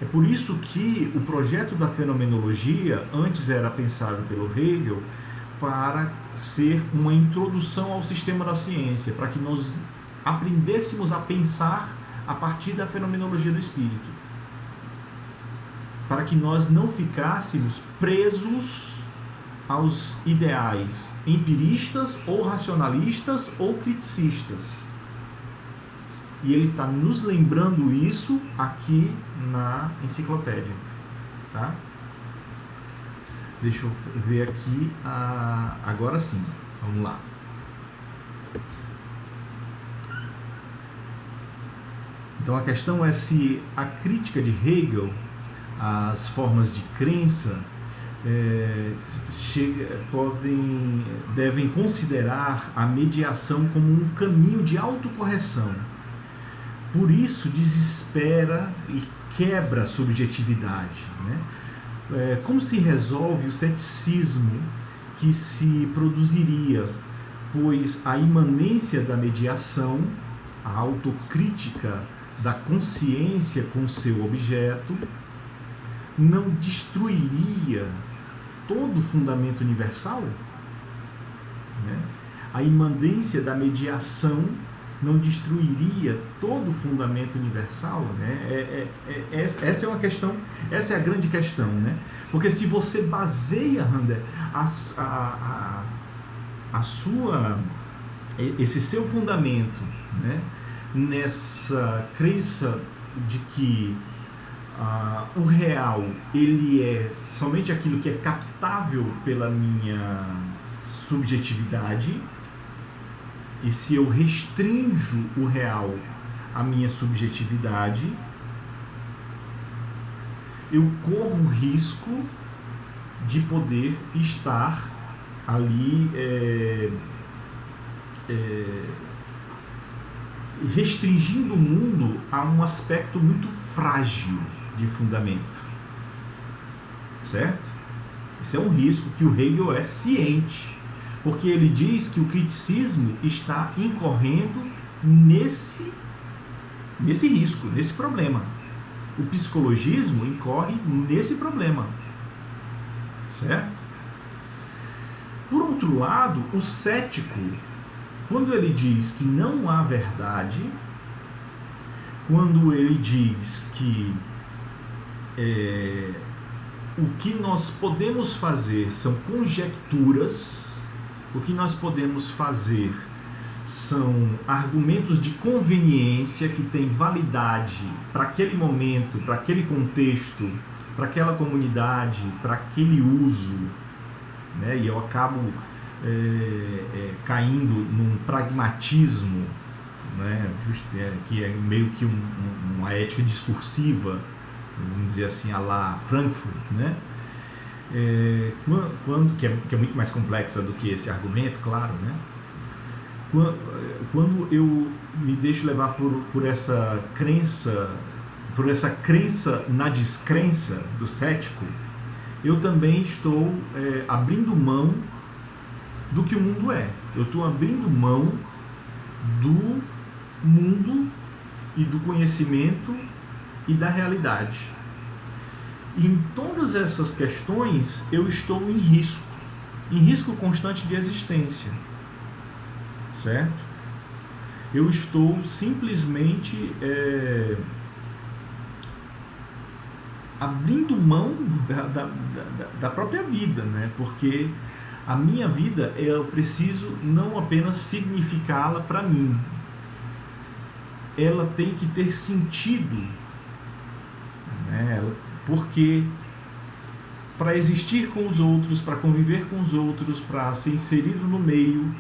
É por isso que o projeto da fenomenologia antes era pensado pelo Hegel para ser uma introdução ao sistema da ciência, para que nós aprendêssemos a pensar a partir da fenomenologia do espírito, para que nós não ficássemos presos aos ideais empiristas ou racionalistas ou criticistas. E ele está nos lembrando isso aqui na enciclopédia, tá? Deixa eu ver aqui, agora sim, vamos lá. Então a questão é se a crítica de Hegel às formas de crença devem considerar a mediação como um caminho de autocorreção. Por isso desespera e quebra a subjetividade, né? Como se resolve o ceticismo que se produziria, pois a imanência da mediação, a autocrítica da consciência com seu objeto, não destruiria todo o fundamento universal? Né? A imanência da mediação não destruiria todo o fundamento universal? Né? Essa é uma questão, essa é a grande questão, né? Porque se você baseia, Rander, esse seu fundamento, né, nessa crença de que o real ele é somente aquilo que é captável pela minha subjetividade, e se eu restringo o real à minha subjetividade, eu corro o risco de poder estar ali restringindo o mundo a um aspecto muito frágil de fundamento, certo? Esse é um risco que o Hegel é ciente, porque ele diz que o criticismo está incorrendo nesse risco, nesse problema. O psicologismo incorre nesse problema, certo? Por outro lado, o cético, quando ele diz que não há verdade, quando ele diz que o que nós podemos fazer são conjecturas, o que nós podemos fazer são argumentos de conveniência que têm validade para aquele momento, para aquele contexto, para aquela comunidade, para aquele uso, né? E eu acabo caindo num pragmatismo, né? Que é meio que uma ética discursiva, vamos dizer assim, à la Frankfurt, né? Que é muito mais complexa do que esse argumento, claro, né? Quando eu me deixo levar por essa crença na descrença do cético, eu também estou abrindo mão do que o mundo é. Eu estou abrindo mão do mundo e do conhecimento e da realidade. E em todas essas questões eu estou em risco constante de existência, certo? Eu estou simplesmente abrindo mão da própria vida, né? Porque a minha vida, eu preciso não apenas significá-la para mim, ela tem que ter sentido, né? Porque para existir com os outros, para conviver com os outros, para ser inserido no meio,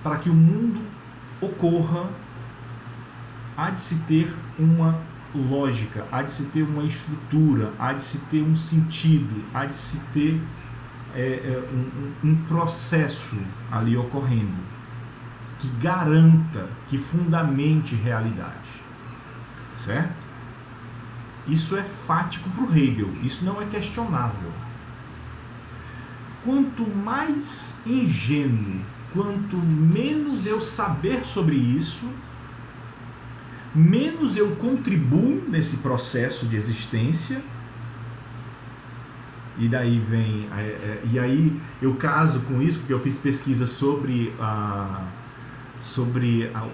para que o mundo ocorra, há de se ter uma lógica, há de se ter uma estrutura, há de se ter um sentido, há de se ter um processo ali ocorrendo que garanta, que fundamente realidade, certo? Isso é fático para o Hegel, isso não é questionável. Quanto mais ingênuo, quanto menos eu saber sobre isso, menos eu contribuo nesse processo de existência. E daí vem... e aí eu caso com isso, porque eu fiz pesquisa sobre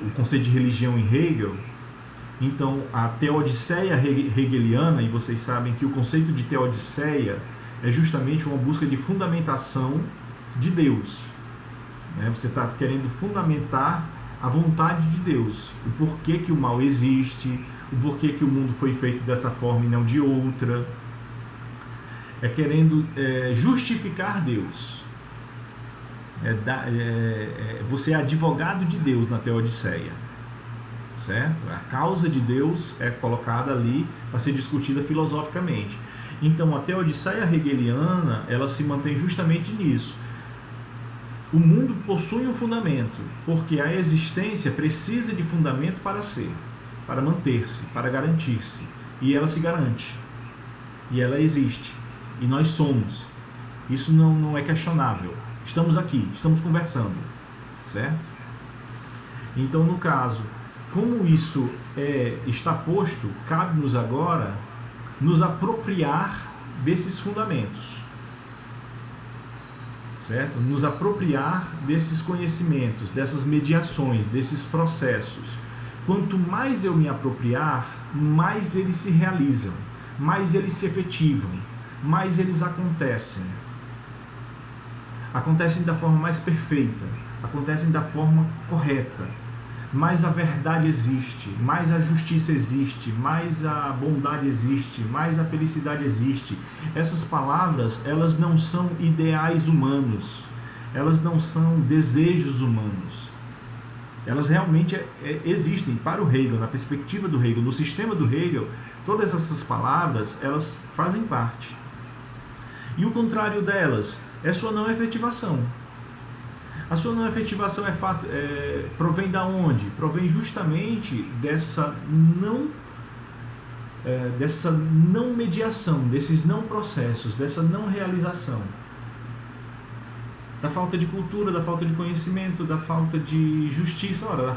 o conceito de religião em Hegel. Então, a teodiceia hegeliana, e vocês sabem que o conceito de teodiceia é justamente uma busca de fundamentação de Deus. Você está querendo fundamentar a vontade de Deus, o porquê que o mal existe, o porquê que o mundo foi feito dessa forma e não de outra. É querendo justificar Deus. Você é advogado de Deus na teodiceia, certo? A causa de Deus é colocada ali para ser discutida filosoficamente. Então, a teodiceia hegeliana, ela se mantém justamente nisso. O mundo possui um fundamento, porque a existência precisa de fundamento para ser, para manter-se, para garantir-se. E ela se garante. E ela existe. E nós somos. Isso não é questionável. Estamos aqui, estamos conversando, certo? Então, no caso, como isso está posto, cabe-nos agora nos apropriar desses fundamentos, certo? Nos apropriar desses conhecimentos, dessas mediações, desses processos. Quanto mais eu me apropriar, mais eles se realizam, mais eles se efetivam, mais eles acontecem. Acontecem da forma mais perfeita, acontecem da forma correta. Mais a verdade existe, mais a justiça existe, mais a bondade existe, mais a felicidade existe. Essas palavras, elas não são ideais humanos, elas não são desejos humanos. Elas realmente existem para o Hegel, na perspectiva do Hegel, no sistema do Hegel. Todas essas palavras, elas fazem parte. E o contrário delas é sua não efetivação. A sua não efetivação provém da onde? Provém justamente dessa não mediação, desses não processos, dessa não realização. Da falta de cultura, da falta de conhecimento, da falta de justiça. Ora,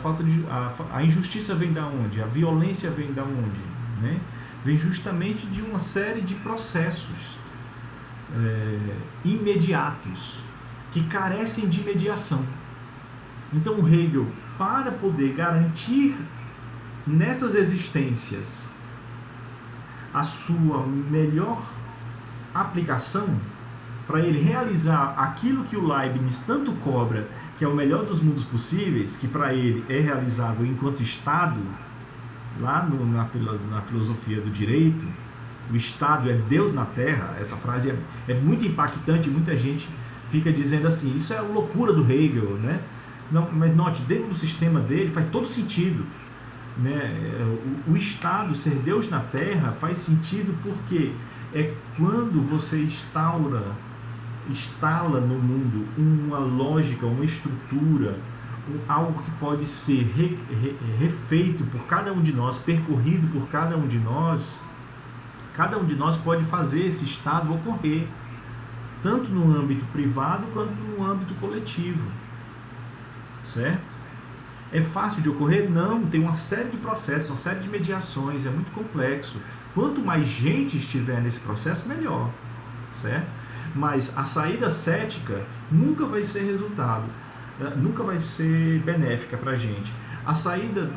a injustiça vem da onde? A violência vem da onde? Né? Vem justamente de uma série de processos imediatos, que carecem de mediação. Então o Hegel, para poder garantir nessas existências a sua melhor aplicação, para ele realizar aquilo que o Leibniz tanto cobra, que é o melhor dos mundos possíveis, que para ele é realizável enquanto Estado, lá na filosofia do direito, o Estado é Deus na Terra. Essa frase é muito impactante, muita gente fica dizendo assim, isso é a loucura do Hegel, né? Não, mas note, dentro do sistema dele faz todo sentido, né? O Estado ser Deus na Terra faz sentido porque é quando você instala no mundo uma lógica, uma estrutura, algo que pode ser refeito por cada um de nós, percorrido por cada um de nós pode fazer esse estado ocorrer, tanto no âmbito privado quanto no âmbito coletivo, certo? É fácil de ocorrer? Não, tem uma série de processos, uma série de mediações, é muito complexo. Quanto mais gente estiver nesse processo, melhor, certo? Mas a saída cética nunca vai ser resultado, nunca vai ser benéfica para a gente. A saída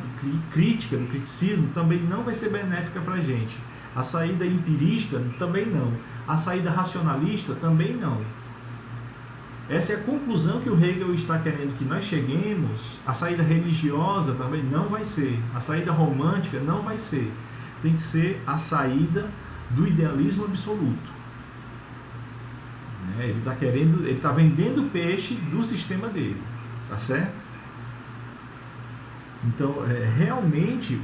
crítica, do criticismo, também não vai ser benéfica para a gente. A saída empirista também não. A saída racionalista também não. Essa é a conclusão que o Hegel está querendo que nós cheguemos. A saída religiosa também não vai ser. A saída romântica não vai ser. Tem que ser a saída do idealismo absoluto. Ele está vendendo peixe do sistema dele, tá certo? Então, realmente,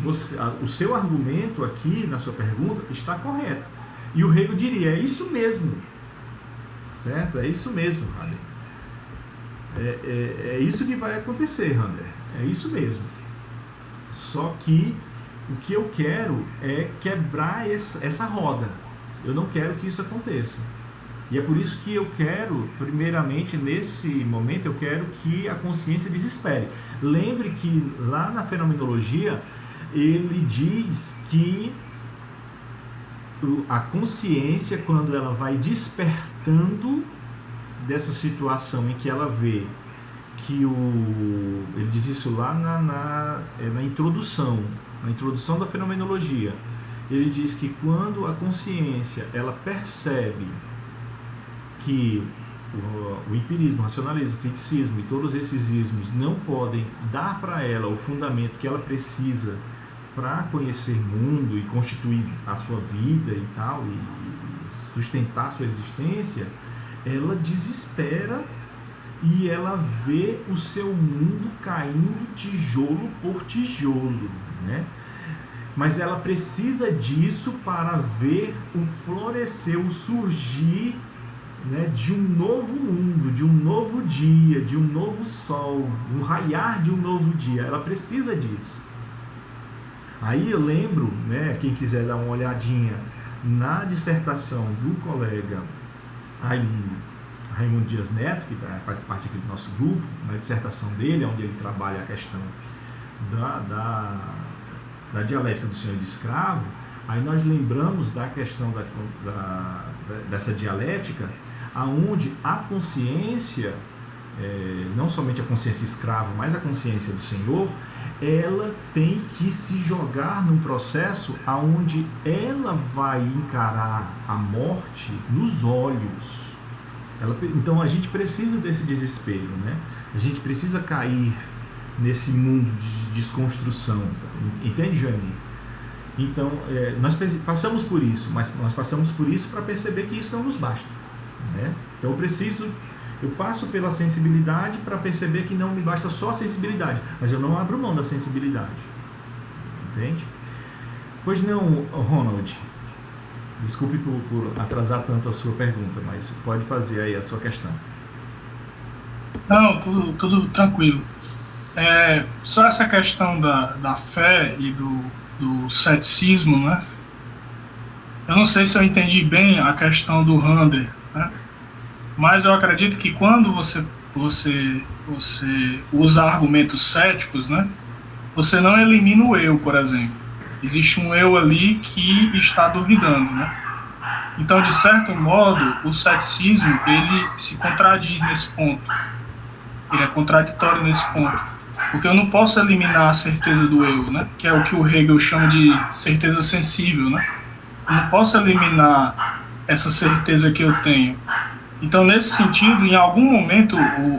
o seu argumento aqui, na sua pergunta, está correto. E o Hegel diria, é isso mesmo, certo? É isso mesmo, Hander. É isso que vai acontecer, Hander. É isso mesmo. Só que o que eu quero é quebrar essa roda. Eu não quero que isso aconteça. E é por isso que eu quero, primeiramente, nesse momento, eu quero que a consciência desespere. Lembre que lá na fenomenologia, ele diz que a consciência, quando ela vai despertando dessa situação em que ela vê que ele diz isso lá na introdução da fenomenologia, ele diz que quando a consciência ela percebe que o empirismo, o racionalismo, o criticismo e todos esses ismos não podem dar para ela o fundamento que ela precisa para conhecer o mundo e constituir a sua vida e tal, e sustentar a sua existência, ela desespera e ela vê o seu mundo caindo tijolo por tijolo, né? Mas ela precisa disso para ver o florescer, o surgir, né, de um novo mundo, de um novo dia, de um novo sol, um raiar de um novo dia. Ela precisa disso. Aí eu lembro, né, quem quiser dar uma olhadinha na dissertação do colega Raimundo Dias Neto, que faz parte aqui do nosso grupo, na dissertação dele, onde ele trabalha a questão da dialética do senhor e do escravo. Aí nós lembramos da questão dessa dialética, aonde a consciência, não somente a consciência escrava, mas a consciência do senhor, ela tem que se jogar num processo aonde ela vai encarar a morte nos olhos. Então a gente precisa desse desespero, né? A gente precisa cair nesse mundo de desconstrução, entende, Joane? Então, nós passamos por isso, mas nós passamos por isso para perceber que isso não nos basta, né? Então eu passo pela sensibilidade para perceber que não me basta só a sensibilidade, mas eu não abro mão da sensibilidade, entende? Pois não, Ronald, desculpe por atrasar tanto a sua pergunta, mas pode fazer aí a sua questão. Não, tudo tranquilo. Só essa questão da fé e do ceticismo, né? Eu não sei se eu entendi bem a questão do Hander, né? Mas eu acredito que quando você usa argumentos céticos, né? Você não elimina o eu, por exemplo. Existe um eu ali que está duvidando, né? Então, de certo modo, o ceticismo, ele se contradiz nesse ponto. Ele é contraditório nesse ponto. Porque eu não posso eliminar a certeza do eu, né? Que é o que o Hegel chama de certeza sensível, né? Eu não posso eliminar essa certeza que eu tenho. Então, nesse sentido, em algum momento,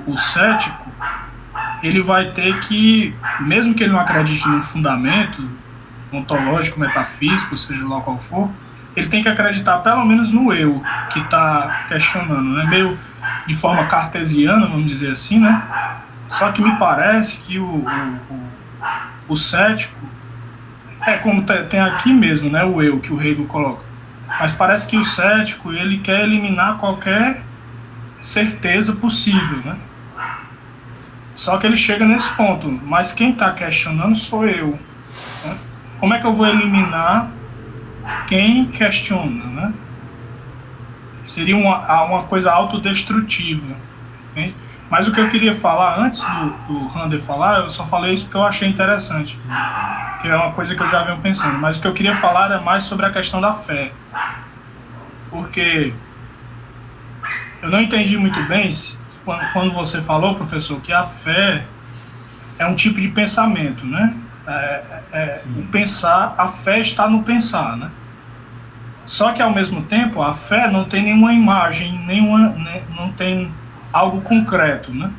o cético, ele vai ter que, mesmo que ele não acredite no fundamento ontológico, metafísico, seja lá qual for, ele tem que acreditar pelo menos no eu que está questionando, né? Meio de forma cartesiana, vamos dizer assim, né? Só que me parece que o cético é como tem aqui mesmo, né? O eu que o Hegel coloca. Mas parece que o cético, ele quer eliminar qualquer certeza possível, né? Só que ele chega nesse ponto, mas quem está questionando sou eu, né? Como é que eu vou eliminar quem questiona, né? Seria uma coisa autodestrutiva, entende? Mas o que eu queria falar, antes do Rander falar, eu só falei isso porque eu achei interessante, que é uma coisa que eu já venho pensando, mas o que eu queria falar é mais sobre a questão da fé, porque eu não entendi muito bem quando você falou, professor, que a fé é um tipo de pensamento, né? O pensar, a fé está no pensar, né? Só que ao mesmo tempo a fé não tem nenhuma imagem, não tem algo concreto, né?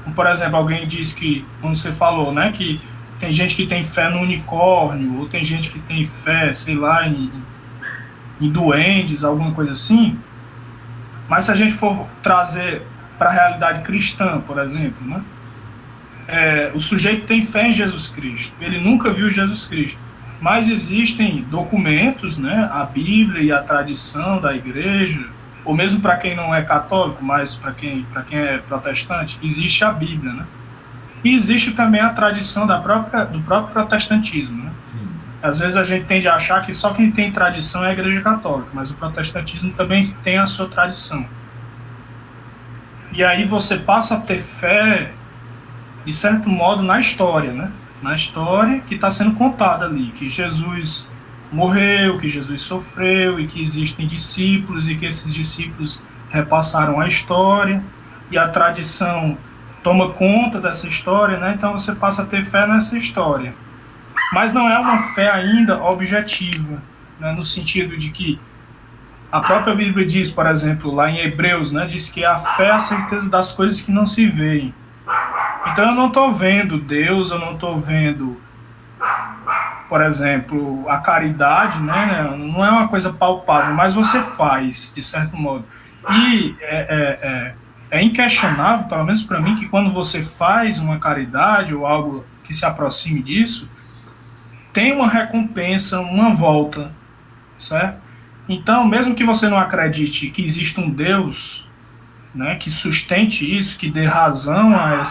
Como, por exemplo, alguém diz que, como você falou, né, que tem gente que tem fé no unicórnio, ou tem gente que tem fé, sei lá, em duendes, alguma coisa assim. Mas se a gente for trazer para a realidade cristã, por exemplo, né? O sujeito tem fé em Jesus Cristo, ele nunca viu Jesus Cristo, mas existem documentos, né? A Bíblia e a tradição da igreja, ou mesmo para quem não é católico, mas para quem é protestante, existe a Bíblia, né? E existe também a tradição do próprio protestantismo, né? Sim. Às vezes a gente tende a achar que só quem tem tradição é a igreja católica, mas o protestantismo também tem a sua tradição. E aí você passa a ter fé, de certo modo, na história, né? Na história que está sendo contada ali, que Jesus morreu, que Jesus sofreu, e que existem discípulos, e que esses discípulos repassaram a história, e a tradição toma conta dessa história, né? Então você passa a ter fé nessa história. Mas não é uma fé ainda objetiva, né? No sentido de que a própria Bíblia diz, por exemplo, lá em Hebreus, né? Diz que a fé é a certeza das coisas que não se veem. Então eu não estou vendo Deus, eu não estou vendo, por exemplo, a caridade, né? Não é uma coisa palpável, mas você faz, de certo modo. E é inquestionável, pelo menos para mim, que quando você faz uma caridade ou algo que se aproxime disso, tem uma recompensa, uma volta, certo? Então, mesmo que você não acredite que existe um Deus, né, que sustente isso, que dê razão a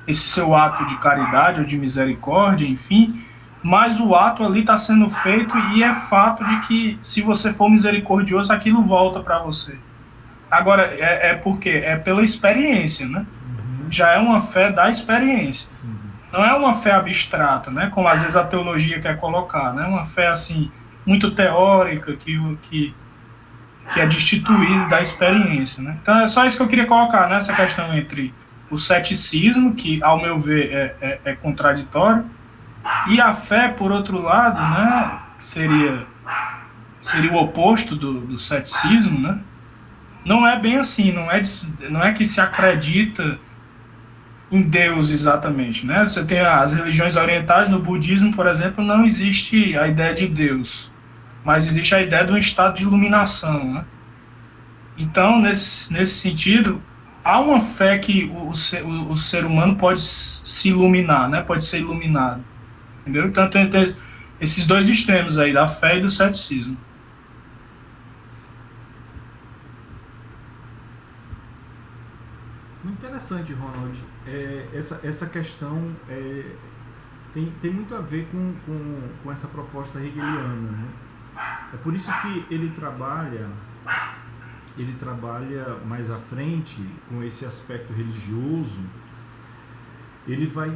esse seu ato de caridade ou de misericórdia, enfim, mas o ato ali está sendo feito e é fato de que, se você for misericordioso, aquilo volta para você. Agora, porque é pela experiência, né? Já é uma fé da experiência. Não é uma fé abstrata, né? Como às vezes a teologia quer colocar, né? Uma fé assim muito teórica que é destituída da experiência, né? Então é só isso que eu queria colocar nessa questão entre o ceticismo, que ao meu ver é contraditório, e a fé, por outro lado, né? Seria o oposto do ceticismo, né? Não é bem assim, não é que se acredita em Deus exatamente, né? Você tem as religiões orientais, no budismo, por exemplo, não existe a ideia de Deus, mas existe a ideia de um estado de iluminação, né? Então, nesse sentido, há uma fé que o ser humano pode se iluminar, né? Pode ser iluminado, entendeu? Então tem esses dois extremos aí, da fé e do ceticismo. Interessante, Ronald. Essa questão tem muito a ver com essa proposta hegeliana, né? É por isso que ele trabalha mais à frente com esse aspecto religioso. Ele vai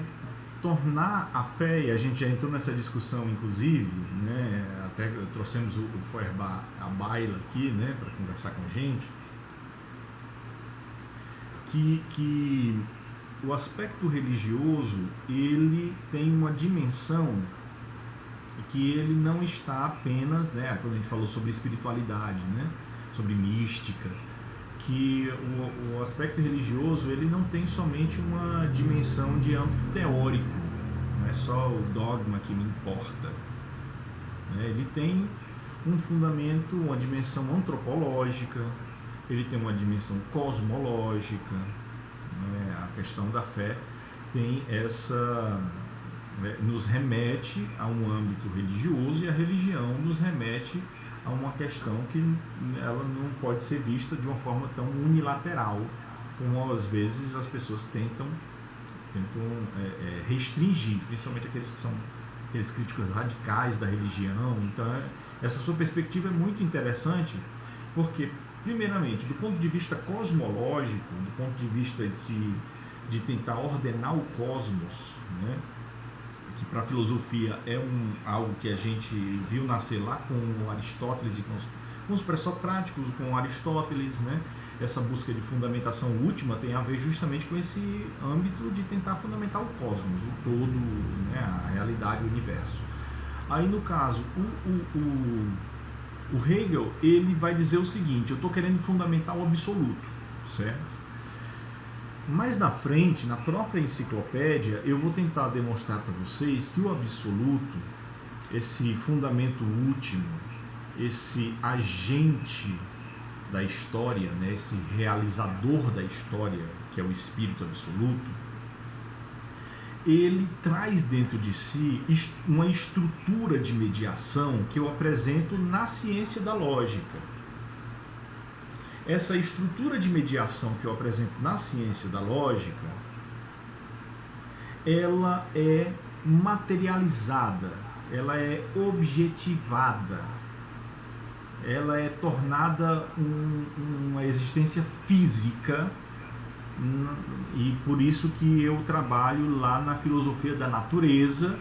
tornar a fé, e a gente já entrou nessa discussão inclusive, né? Até trouxemos o Feuerbach à baila aqui, né, para conversar com a gente, que o aspecto religioso ele tem uma dimensão que ele não está apenas, né, quando a gente falou sobre espiritualidade, né, sobre mística, que o aspecto religioso ele não tem somente uma dimensão de âmbito teórico, não é só o dogma que me importa, né? Ele tem um fundamento, uma dimensão antropológica, ele tem uma dimensão cosmológica, né? A questão da fé tem essa, né, nos remete a um âmbito religioso, e a religião nos remete a uma questão que ela não pode ser vista de uma forma tão unilateral como às vezes as pessoas tentam restringir, principalmente aqueles que são aqueles críticos radicais da religião. Então essa sua perspectiva é muito interessante, porque primeiramente do ponto de vista cosmológico, do ponto de vista de tentar ordenar o cosmos, né, que para a filosofia é algo que a gente viu nascer lá com Aristóteles e com os pré-socráticos, com Aristóteles, né? Essa busca de fundamentação última tem a ver justamente com esse âmbito de tentar fundamentar o cosmos, o todo, né? A realidade, o universo. Aí no caso, o Hegel, ele vai dizer o seguinte: eu estou querendo fundamentar o absoluto, certo? Mais na frente, na própria enciclopédia, eu vou tentar demonstrar para vocês que o absoluto, esse fundamento último, esse agente da história, né, esse realizador da história, que é o espírito absoluto, ele traz dentro de si uma estrutura de mediação que eu apresento na ciência da lógica. Essa estrutura de mediação que eu apresento na ciência da lógica, ela é materializada, ela é objetivada, ela é tornada uma existência física, e por isso que eu trabalho lá na filosofia da natureza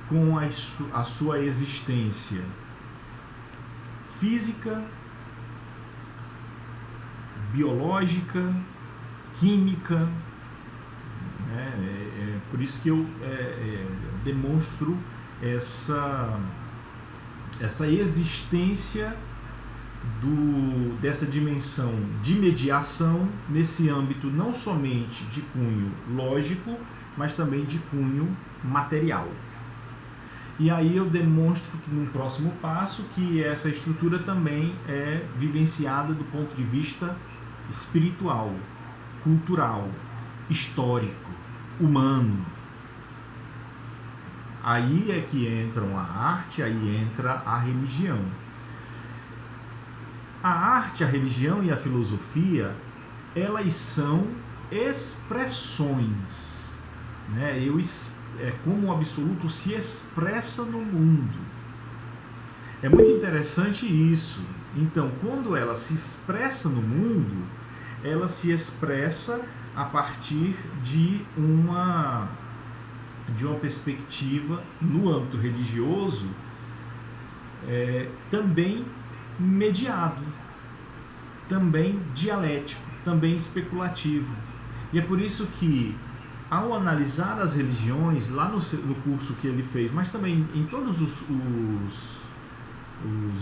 com a sua existência física, biológica, química, né? Por isso que eu demonstro essa existência dessa dimensão de mediação nesse âmbito não somente de cunho lógico, mas também de cunho material. E aí eu demonstro que no próximo passo que essa estrutura também é vivenciada do ponto de vista espiritual, cultural, histórico, humano. Aí é que entram a arte, aí entra a religião. A arte, a religião e a filosofia, elas são expressões, né? É como o absoluto se expressa no mundo. É muito interessante isso. Então, quando ela se expressa no mundo, ela se expressa a partir de uma perspectiva no âmbito religioso, também mediado, também dialético, também especulativo. E é por isso que, ao analisar as religiões, lá no curso que ele fez, mas também em todos os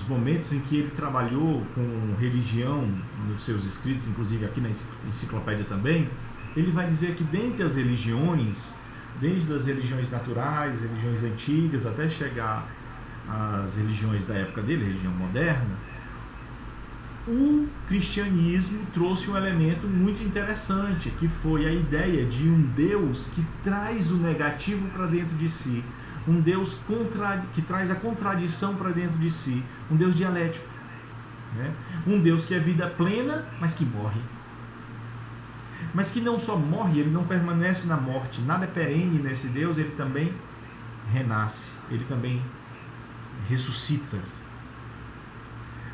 momentos em que ele trabalhou com religião nos seus escritos, inclusive aqui na enciclopédia também, ele vai dizer que dentre as religiões, desde as religiões naturais, religiões antigas, até chegar às religiões da época dele, religião moderna, o cristianismo trouxe um elemento muito interessante, que foi a ideia de um Deus que traz o negativo para dentro de si, um Deus que traz a contradição para dentro de si, um Deus dialético, né? Um Deus que é vida plena, mas que morre. Mas que não só morre, ele não permanece na morte, nada é perene nesse Deus, ele também renasce, ele também ressuscita.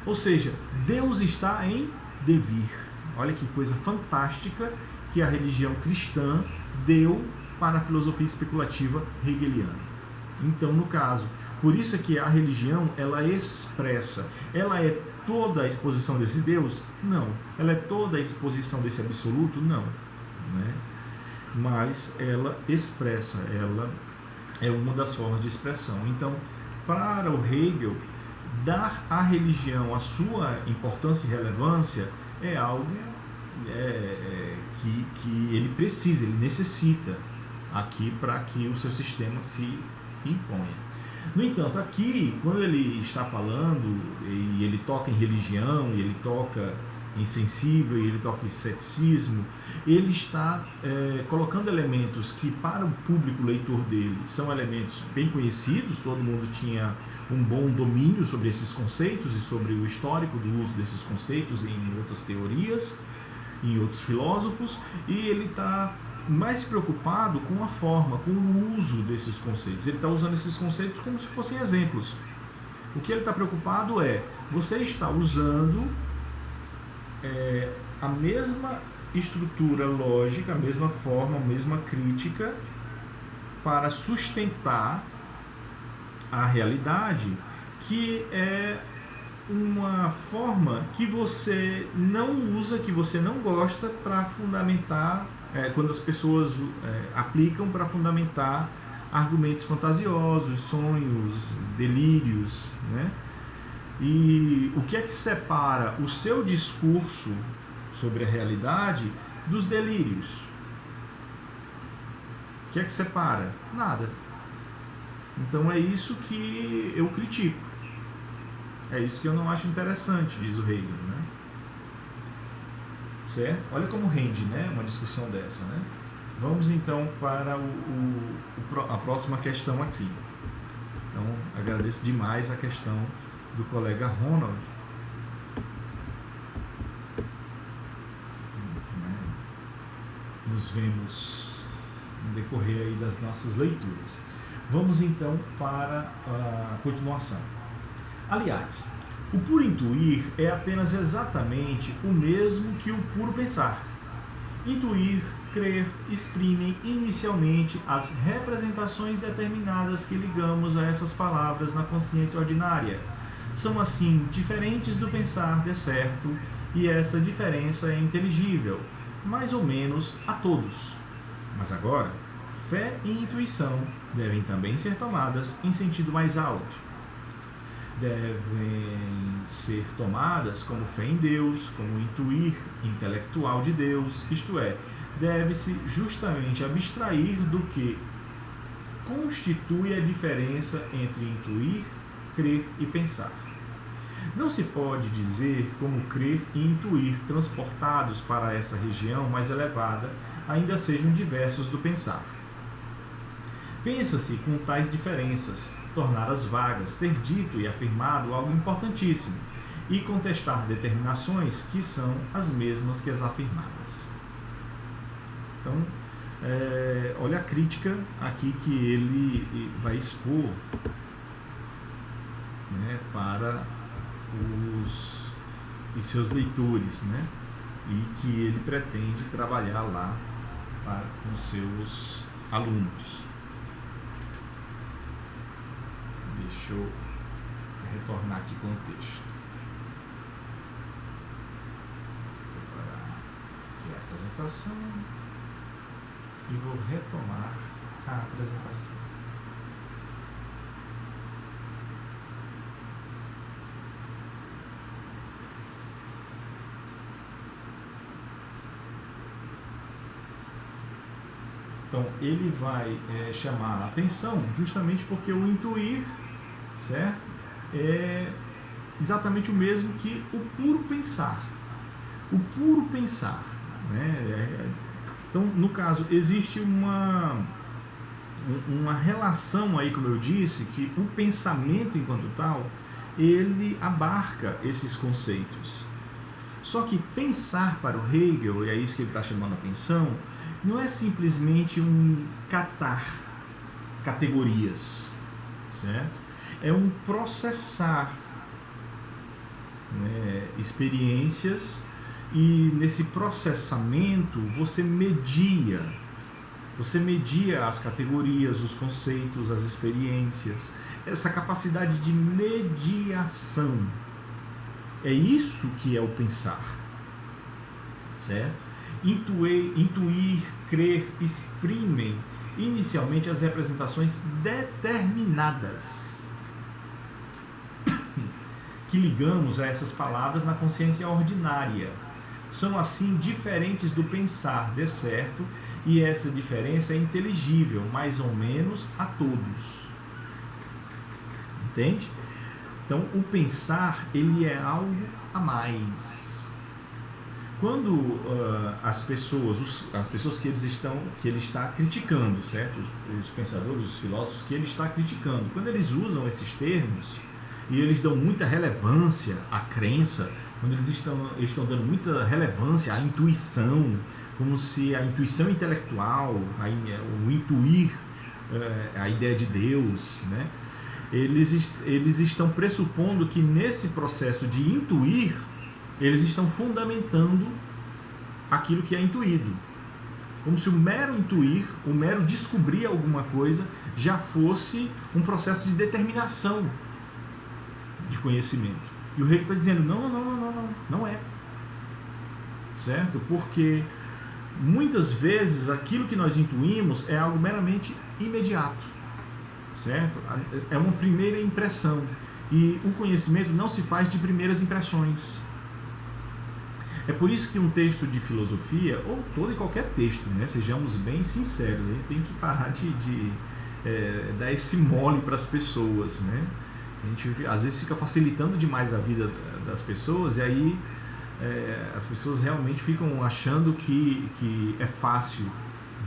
Ou seja, Deus está em devir. Olha que coisa fantástica que a religião cristã deu para a filosofia especulativa hegeliana. Então, no caso, por isso é que a religião, ela expressa, ela é toda a exposição desse Deus? Não. Ela é toda a exposição desse absoluto? Não. Né? Mas ela expressa, ela é uma das formas de expressão. Então, para o Hegel, dar à religião a sua importância e relevância é algo que ele precisa, ele necessita aqui para que o seu sistema se imponha. No entanto, aqui, quando ele está falando, e ele toca em religião, e ele toca em sensível, e ele toca em ceticismo, ele está colocando elementos que para o público leitor dele são elementos bem conhecidos, todo mundo tinha um bom domínio sobre esses conceitos e sobre o histórico do uso desses conceitos em outras teorias, em outros filósofos, e ele está mais preocupado com a forma, com o uso desses conceitos. Ele está usando esses conceitos como se fossem exemplos. O que ele está preocupado é, você está usando a mesma estrutura lógica, a mesma forma, a mesma crítica para sustentar a realidade, que é uma forma que você não usa, que você não gosta para fundamentar, quando as pessoas aplicam para fundamentar argumentos fantasiosos, sonhos, delírios, né? E o que é que separa o seu discurso sobre a realidade dos delírios? O que é que separa? Nada. Então é isso que eu critico. É isso que eu não acho interessante, diz o Hegel, né? Certo? Olha como rende, né, uma discussão dessa, né? Vamos então para a próxima questão aqui. Então, agradeço demais a questão do colega Ronald. Nos vemos no decorrer aí das nossas leituras. Vamos então para a continuação. Aliás, o puro intuir é apenas exatamente o mesmo que o puro pensar. Intuir, crer, exprimem inicialmente as representações determinadas que ligamos a essas palavras na consciência ordinária. São assim diferentes do pensar de certo, e essa diferença é inteligível, mais ou menos a todos. Mas agora, fé e intuição devem também ser tomadas em sentido mais alto. Devem ser tomadas como fé em Deus, como intuir intelectual de Deus, isto é, deve-se justamente abstrair do que constitui a diferença entre intuir, crer e pensar. Não se pode dizer como crer e intuir, transportados para essa região mais elevada, ainda sejam diversos do pensar. Pensa-se com tais diferenças, torná-las vagas, ter dito e afirmado algo importantíssimo, e contestar determinações que são as mesmas que as afirmadas. Então, olha a crítica aqui que ele vai expor, né, para os seus leitores, né, e que ele pretende trabalhar lá com seus alunos. Deixa eu retornar aqui com o texto. Preparar aqui a apresentação e vou retomar a apresentação. Então, ele vai chamar a atenção justamente porque o intuir, certo, é exatamente o mesmo que o puro pensar. O puro pensar, né? Então, no caso, existe uma relação aí, como eu disse, que o pensamento enquanto tal, ele abarca esses conceitos. Só que pensar para o Hegel, e é isso que ele está chamando a atenção, não é simplesmente um catar categorias, certo? É um processar, né, experiências, e nesse processamento você media as categorias, os conceitos, as experiências, essa capacidade de mediação. É isso que é o pensar, certo? Intuir, crer, exprimem inicialmente as representações determinadas. que ligamos a essas palavras na consciência ordinária. São assim diferentes do pensar, de certo, e essa diferença é inteligível, mais ou menos, a todos. Entende? Então, o pensar, ele é algo a mais. Quando as pessoas que ele está criticando, certo? Os pensadores, os filósofos que ele está criticando, quando eles usam esses termos e eles dão muita relevância à crença, quando eles estão dando muita relevância à intuição, como se a intuição intelectual, o intuir, a ideia de Deus, né? Eles estão pressupondo que nesse processo de intuir, eles estão fundamentando aquilo que é intuído. Como se o mero intuir, o mero descobrir alguma coisa, já fosse um processo de determinação de conhecimento. E o Hegel está dizendo, não é. Certo? Porque muitas vezes aquilo que nós intuímos é algo meramente imediato. Certo? É uma primeira impressão. E o conhecimento não se faz de primeiras impressões. É por isso que um texto de filosofia, ou todo e qualquer texto, né, sejamos bem sinceros, a gente tem que parar de dar esse mole para as pessoas, né? A gente às vezes fica facilitando demais a vida das pessoas e aí as pessoas realmente ficam achando que é fácil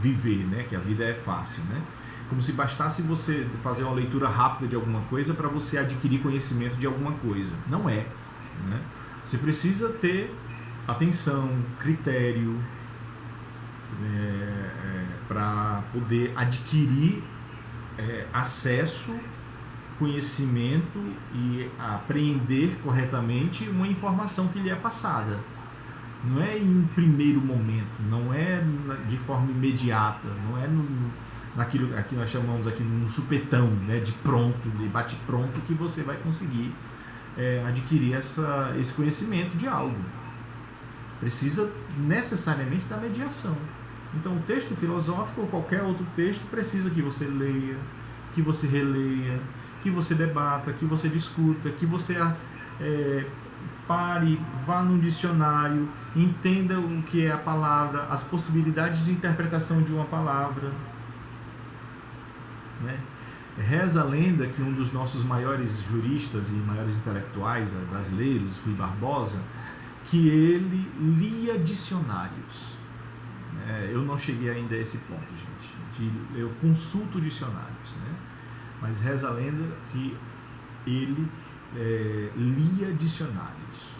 viver, né? Que a vida é fácil, né? Como se bastasse você fazer uma leitura rápida de alguma coisa para você adquirir conhecimento de alguma coisa. Não é, né? Você precisa ter atenção, critério, para poder adquirir acesso, conhecimento e apreender corretamente uma informação que lhe é passada. Não é em um primeiro momento, não é de forma imediata, não é naquilo que nós chamamos aqui no supetão, né, de pronto, de bate-pronto, que você vai conseguir adquirir esse conhecimento de algo. Precisa necessariamente da mediação. Então, o texto filosófico ou qualquer outro texto precisa que você leia, que você releia, que você debata, que você discuta, que você pare, vá num dicionário, entenda o que é a palavra, as possibilidades de interpretação de uma palavra, né? Reza a lenda que um dos nossos maiores juristas e maiores intelectuais brasileiros, Rui Barbosa, que ele lia dicionários. Eu não cheguei ainda a esse ponto, gente. Eu consulto dicionários, né? Mas reza a lenda que ele lia dicionários,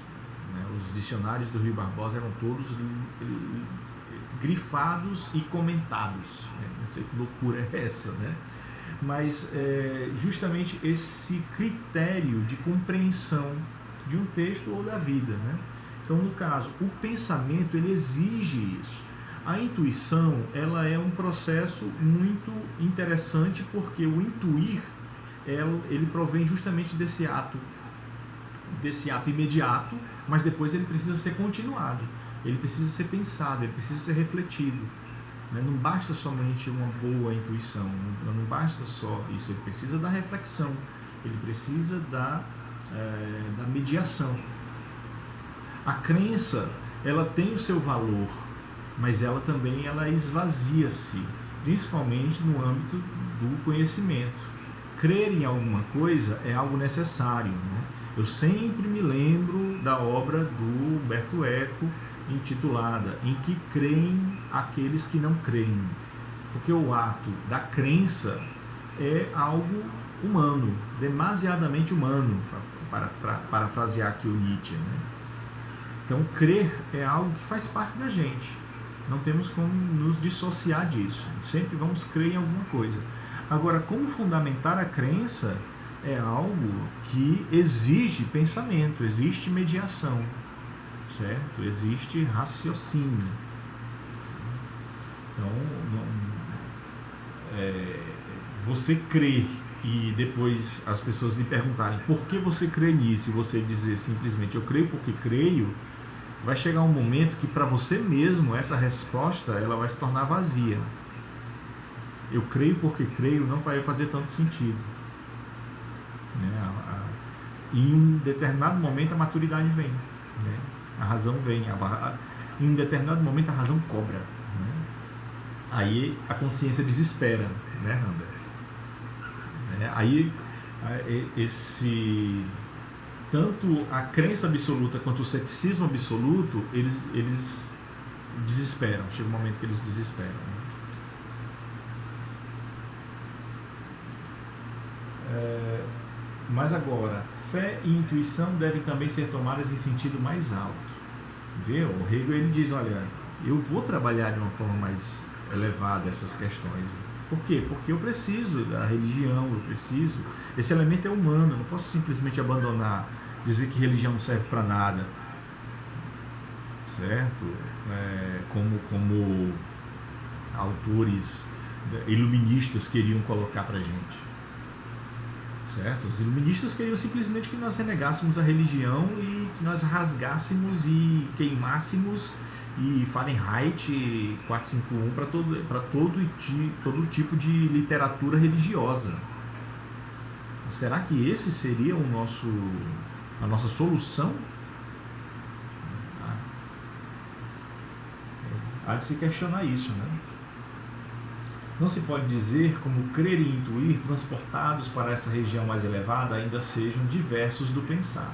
né? Os dicionários do Rui Barbosa eram todos grifados e comentados, né? Não sei que loucura é essa, né? Mas justamente esse critério de compreensão de um texto ou da vida, né? Então, no caso, o pensamento, ele exige isso. A intuição, ela é um processo muito interessante porque o intuir, ele provém justamente desse ato imediato, mas depois ele precisa ser continuado, ele precisa ser pensado, ele precisa ser refletido. Não basta somente uma boa intuição, não basta só isso, ele precisa da reflexão, ele precisa da mediação. A crença, ela tem o seu valor, mas ela também esvazia-se, principalmente no âmbito do conhecimento. Crer em alguma coisa é algo necessário, né? Eu sempre me lembro da obra do Humberto Eco, intitulada Em que creem aqueles que não creem, porque o ato da crença é algo humano, demasiadamente humano, para parafrasear aqui o Nietzsche, né? Então, crer é algo que faz parte da gente. Não temos como nos dissociar disso. Sempre vamos crer em alguma coisa. Agora, como fundamentar a crença é algo que exige pensamento, existe mediação, certo? Existe raciocínio. Então, você crer e depois as pessoas lhe perguntarem por que você crê nisso e você dizer simplesmente eu creio porque creio, vai chegar um momento que para você mesmo essa resposta ela vai se tornar vazia. Eu creio porque creio não vai fazer tanto sentido, né? em um determinado momento a maturidade vem, né? A razão vem, em um determinado momento a razão cobra, né? Aí a consciência desespera, né, Randa? Aí tanto a crença absoluta quanto o ceticismo absoluto, eles desesperam, chega um momento que eles desesperam, né? Mas agora, fé e intuição devem também ser tomadas em sentido mais alto. Vê? O Hegel ele diz, olha, eu vou trabalhar de uma forma mais elevada essas questões. Por quê? Porque eu preciso da religião, esse elemento é humano, eu não posso simplesmente abandonar, dizer que religião não serve para nada, certo? Como autores iluministas queriam colocar para a gente. Certo? Os iluministas queriam simplesmente que nós renegássemos a religião e que nós rasgássemos e queimássemos e Fahrenheit 451 para todo tipo de literatura religiosa. Será que esse seria a nossa solução? Há de se questionar isso, né? Não se pode dizer como crer e intuir, transportados para essa região mais elevada, ainda sejam diversos do pensar,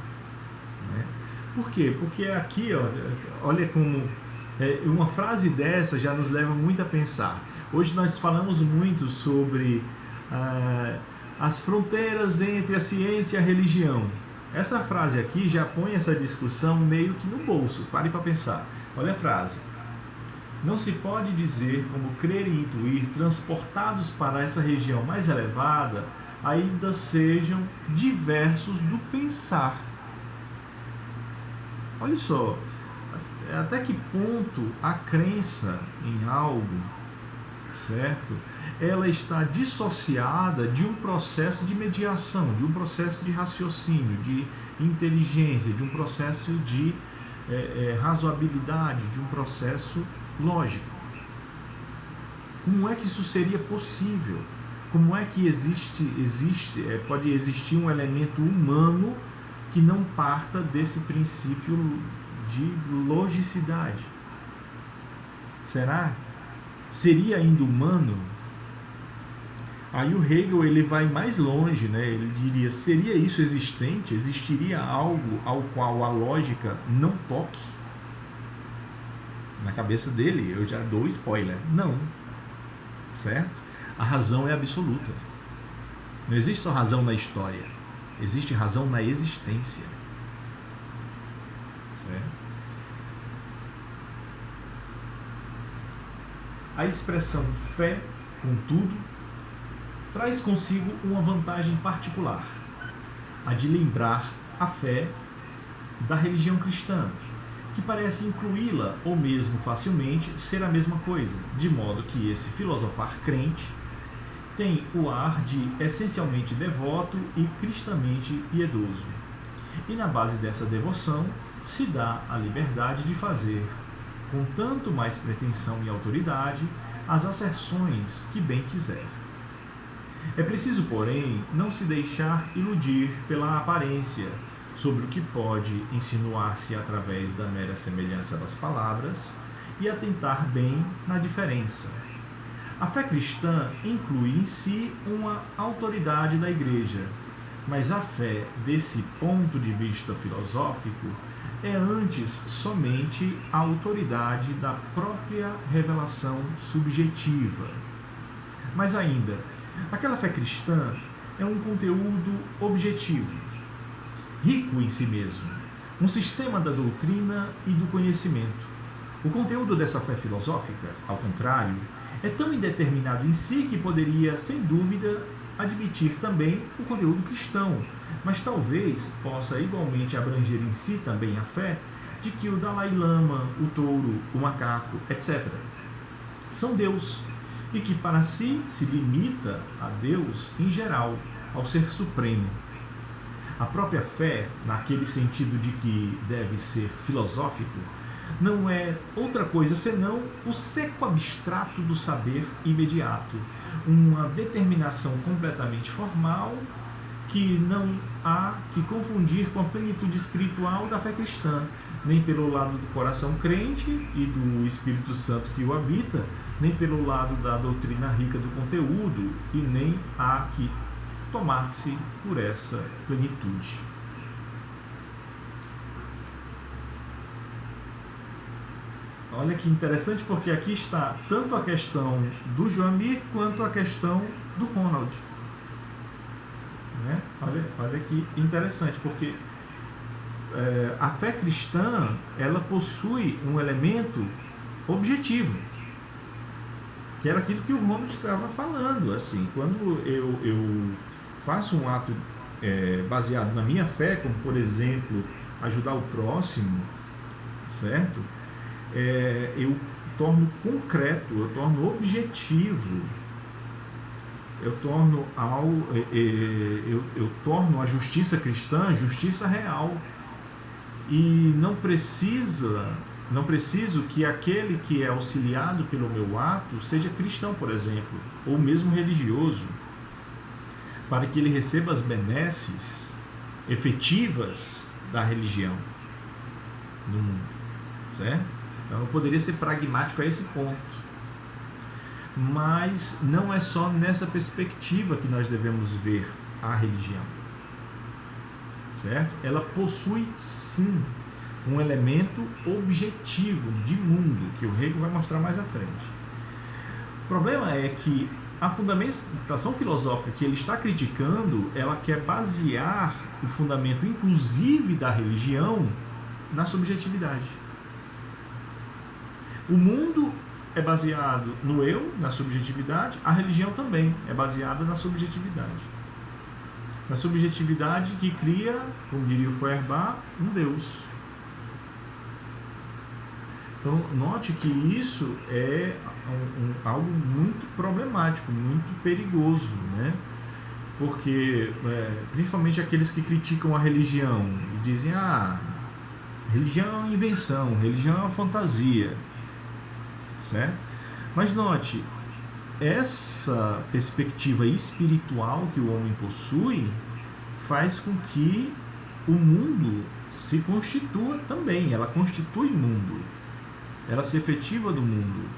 né? Por quê? Porque aqui, olha como uma frase dessa já nos leva muito a pensar. Hoje nós falamos muito sobre as fronteiras entre a ciência e a religião. Essa frase aqui já põe essa discussão meio que no bolso. Pare para pensar. Olha a frase. Não se pode dizer como crer e intuir, transportados para essa região mais elevada, ainda sejam diversos do pensar. Olha só, até que ponto a crença em algo, certo? Ela está dissociada de um processo de mediação, de um processo de raciocínio, de inteligência, de um processo de razoabilidade, de um processo lógico. Como é que isso seria possível? Como é que pode existir um elemento humano que não parta desse princípio de logicidade? Será? Seria ainda humano? Aí o Hegel ele vai mais longe, né? Ele diria, seria isso existente? Existiria algo ao qual a lógica não toque? Na cabeça dele, eu já dou spoiler, não, certo? A razão é absoluta. Não existe só razão na história, existe razão na existência, certo? A expressão fé, contudo, traz consigo uma vantagem particular, a de lembrar a fé da religião cristã, que parece incluí-la, ou mesmo facilmente, ser a mesma coisa, de modo que esse filosofar crente tem o ar de essencialmente devoto e cristamente piedoso. E na base dessa devoção se dá a liberdade de fazer, com tanto mais pretensão e autoridade, as asserções que bem quiser. É preciso, porém, não se deixar iludir pela aparência sobre o que pode insinuar-se através da mera semelhança das palavras e atentar bem na diferença. A fé cristã inclui em si uma autoridade da Igreja, mas a fé, desse ponto de vista filosófico, é antes somente a autoridade da própria revelação subjetiva. Mas ainda, aquela fé cristã é um conteúdo objetivo, rico em si mesmo, um sistema da doutrina e do conhecimento. O conteúdo dessa fé filosófica, ao contrário, é tão indeterminado em si que poderia, sem dúvida, admitir também o conteúdo cristão, mas talvez possa igualmente abranger em si também a fé de que o Dalai Lama, o touro, o macaco, etc., são Deus, e que para si se limita a Deus em geral, ao Ser Supremo. A própria fé, naquele sentido de que deve ser filosófico, não é outra coisa senão o seco abstrato do saber imediato, uma determinação completamente formal que não há que confundir com a plenitude espiritual da fé cristã, nem pelo lado do coração crente e do Espírito Santo que o habita, nem pelo lado da doutrina rica do conteúdo, e nem há que tomar-se por essa plenitude. Olha que interessante, porque aqui está tanto a questão do Joamir quanto a questão do Ronald. Né? Olha que interessante, porque a fé cristã, ela possui um elemento objetivo, que era aquilo que o Ronald estava falando. Assim, quando eu faço um ato baseado na minha fé, como por exemplo ajudar o próximo, certo? Eu torno concreto, eu torno objetivo, eu torno a justiça cristã justiça real, e não preciso que aquele que é auxiliado pelo meu ato seja cristão, por exemplo, ou mesmo religioso, para que ele receba as benesses efetivas da religião no mundo, certo? Então eu poderia ser pragmático a esse ponto, mas não é só nessa perspectiva que nós devemos ver a religião, certo? Ela possui sim um elemento objetivo de mundo, que o Hegel vai mostrar mais à frente. O problema é que a fundamentação filosófica que ele está criticando, ela quer basear o fundamento inclusive da religião na subjetividade. O mundo é baseado no eu, na subjetividade, a religião também é baseada na subjetividade. Na subjetividade que cria, como diria o Feuerbach, um Deus. Então, note que isso é algo muito problemático, muito perigoso, né? Porque, principalmente aqueles que criticam a religião e dizem, religião é uma invenção, religião é uma fantasia, certo? Mas note, essa perspectiva espiritual que o homem possui faz com que o mundo se constitua também, ela constitui mundo, ela se efetiva do mundo.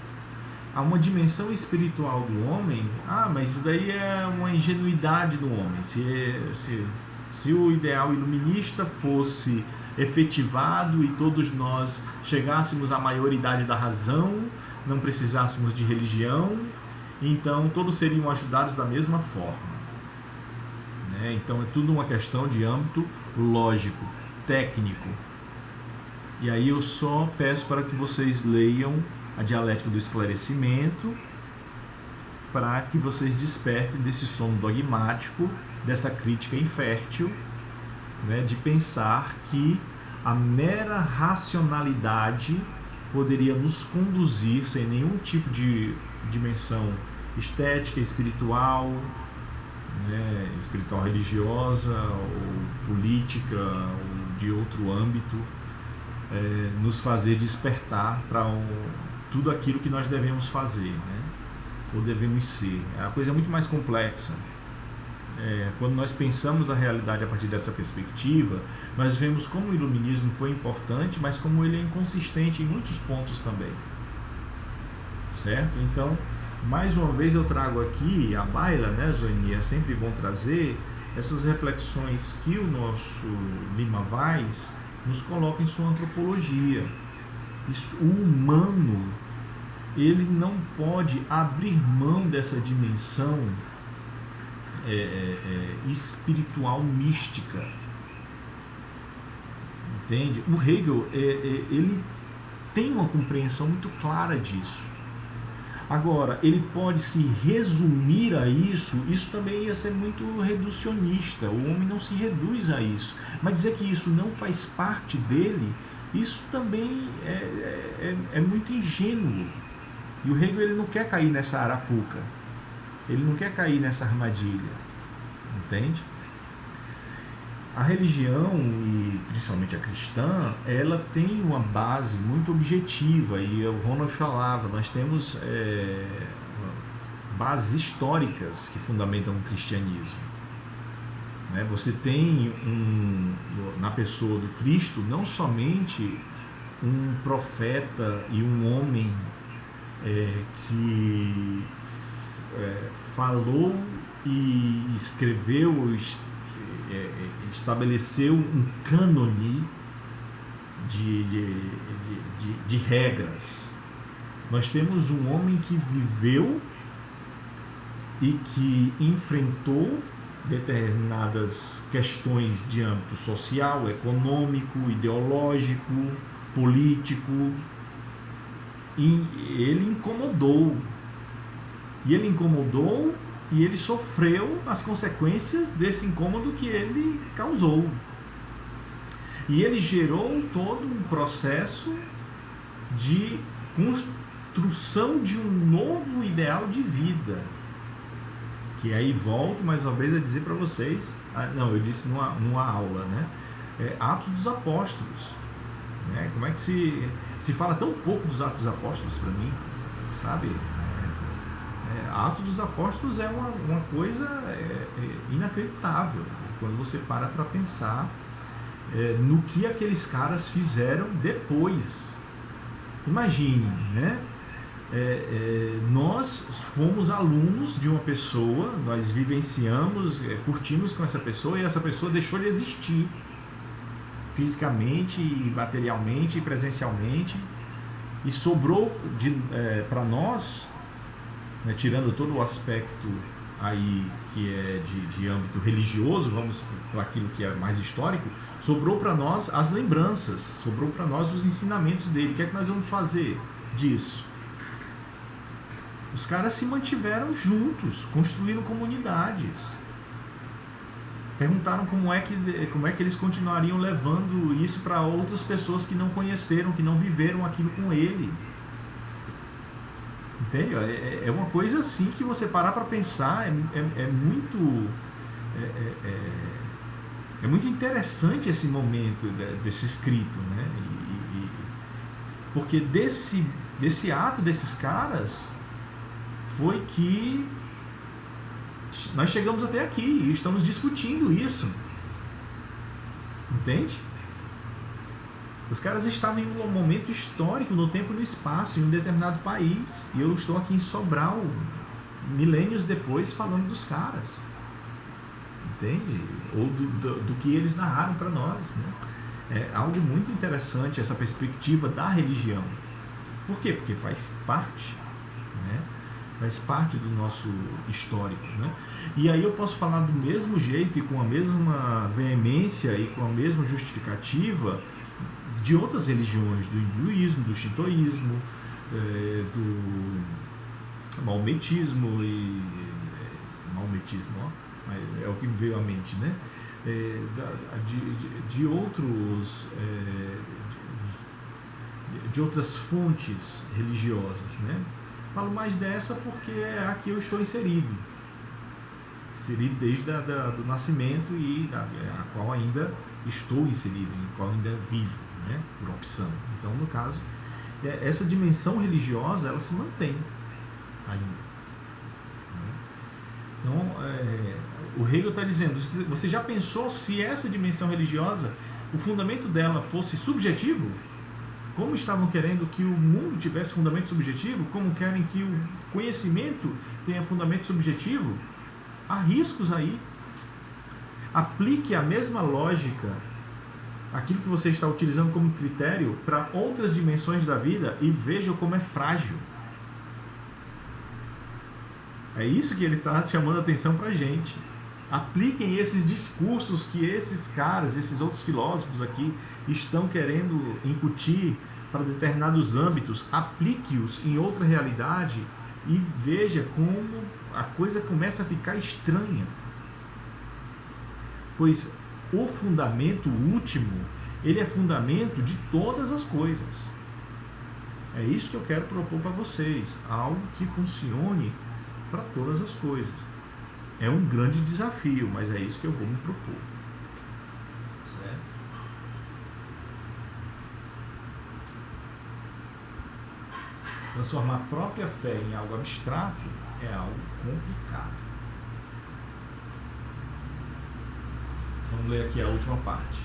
Há uma dimensão espiritual do homem. Mas isso daí é uma ingenuidade do homem. Se o ideal iluminista fosse efetivado e todos nós chegássemos à maioridade da razão, não precisássemos de religião, então todos seriam ajudados da mesma forma, né? Então é tudo uma questão de âmbito lógico, técnico. E aí eu só peço para que vocês leiam a Dialética do Esclarecimento, para que vocês despertem desse sono dogmático, dessa crítica infértil, né, de pensar que a mera racionalidade poderia nos conduzir sem nenhum tipo de dimensão estética, espiritual, né, espiritual religiosa ou política ou de outro âmbito, nos fazer despertar para tudo aquilo que nós devemos fazer, né, ou devemos ser. A coisa é muito mais complexa. Quando nós pensamos a realidade a partir dessa perspectiva, nós vemos como o iluminismo foi importante, mas como ele é inconsistente em muitos pontos também, certo? Então, mais uma vez eu trago aqui a baila, né, Zoini? É sempre bom trazer essas reflexões que o nosso Lima Vaz nos coloca em sua antropologia. O humano, ele não pode abrir mão dessa dimensão espiritual mística, entende? O Hegel ele tem uma compreensão muito clara disso. Agora, ele pode se resumir a isso também ia ser muito reducionista. O homem não se reduz a isso, mas dizer que isso não faz parte dele, isso também é muito ingênuo. E o Hegel ele não quer cair nessa arapuca, ele não quer cair nessa armadilha, entende? A religião, e principalmente a cristã, ela tem uma base muito objetiva, e o Ronald falava, nós temos bases históricas que fundamentam o cristianismo, né? Você tem na pessoa do Cristo não somente um profeta e um homem que falou e escreveu, estabeleceu um cânone de regras. Nós temos um homem que viveu e que enfrentou determinadas questões de âmbito social, econômico, ideológico, político, e ele incomodou. E ele sofreu as consequências desse incômodo que ele causou. E ele gerou todo um processo de construção de um novo ideal de vida. Que aí volto mais uma vez a dizer para vocês, eu disse numa aula, né? Atos dos Apóstolos. Né? Como é que se fala tão pouco dos Atos dos Apóstolos para mim, sabe? Atos dos Apóstolos é uma coisa inacreditável quando você para pensar no que aqueles caras fizeram depois. Imagine, né? Nós fomos alunos de uma pessoa, nós vivenciamos, curtimos com essa pessoa, e essa pessoa deixou de existir fisicamente, materialmente, presencialmente, e sobrou para nós, né, tirando todo o aspecto aí que é de âmbito religioso, vamos para aquilo que é mais histórico, sobrou para nós as lembranças, sobrou para nós os ensinamentos dele. O que é que nós vamos fazer disso? Os caras se mantiveram juntos, construíram comunidades. Perguntaram como é que eles continuariam levando isso para outras pessoas que não conheceram, que não viveram aquilo com ele. Entende? É uma coisa assim que você parar para pensar, é muito interessante esse momento desse escrito, né? Porque desse ato desses caras foi que nós chegamos até aqui e estamos discutindo isso. Entende? Os caras estavam em um momento histórico, no tempo e no espaço, em um determinado país, e eu estou aqui em Sobral, milênios depois, falando dos caras. Entende? Ou do que eles narraram para nós, né? É algo muito interessante essa perspectiva da religião. Por quê? Porque faz parte, né? Faz parte do nosso histórico, né? E aí eu posso falar do mesmo jeito e com a mesma veemência e com a mesma justificativa de outras religiões, do hinduísmo, do shintoísmo, do maometismo é o que me veio à mente, né? De outras fontes religiosas, né? Falo mais dessa porque é a que eu estou inserido desde do nascimento e a qual ainda estou inserido, em qual ainda vivo, né? Por opção. Então, no caso, essa dimensão religiosa, ela se mantém ainda. Né? Então, o Hegel está dizendo, você já pensou se essa dimensão religiosa, o fundamento dela fosse subjetivo? Como estavam querendo que o mundo tivesse fundamento subjetivo, como querem que o conhecimento tenha fundamento subjetivo, há riscos aí. Aplique a mesma lógica, aquilo que você está utilizando como critério, para outras dimensões da vida e veja como é frágil. É isso que ele está chamando a atenção para a gente. Apliquem esses discursos que esses caras, esses outros filósofos aqui estão querendo incutir para determinados âmbitos, aplique-os em outra realidade e veja como a coisa começa a ficar estranha. Pois o fundamento último, ele é fundamento de todas as coisas. É isso que eu quero propor para vocês, algo que funcione para todas as coisas. É um grande desafio, mas é isso que eu vou me propor. Certo? Transformar a própria fé em algo abstrato é algo complicado. Vamos ler aqui a última parte.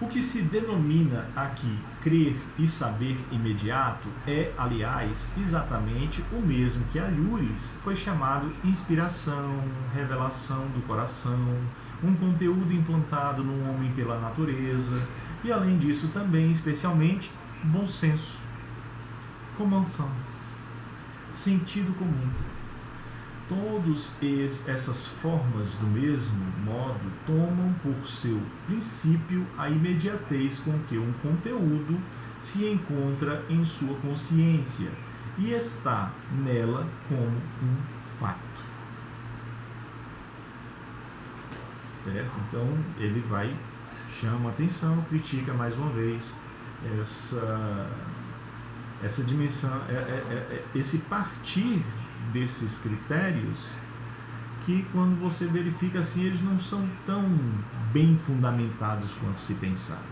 O que se denomina aqui crer e saber imediato é, aliás, exatamente o mesmo que a Lures foi chamado inspiração, revelação do coração, um conteúdo implantado no homem pela natureza e, além disso, também, especialmente, bom senso, common sense, sentido comum. Todas essas formas, do mesmo modo, tomam por seu princípio a imediatez com que um conteúdo se encontra em sua consciência e está nela como um fato. Certo? Então, ele chama atenção, critica mais uma vez essa dimensão, esse partir desses critérios que, quando você verifica assim, eles não são tão bem fundamentados quanto se pensava.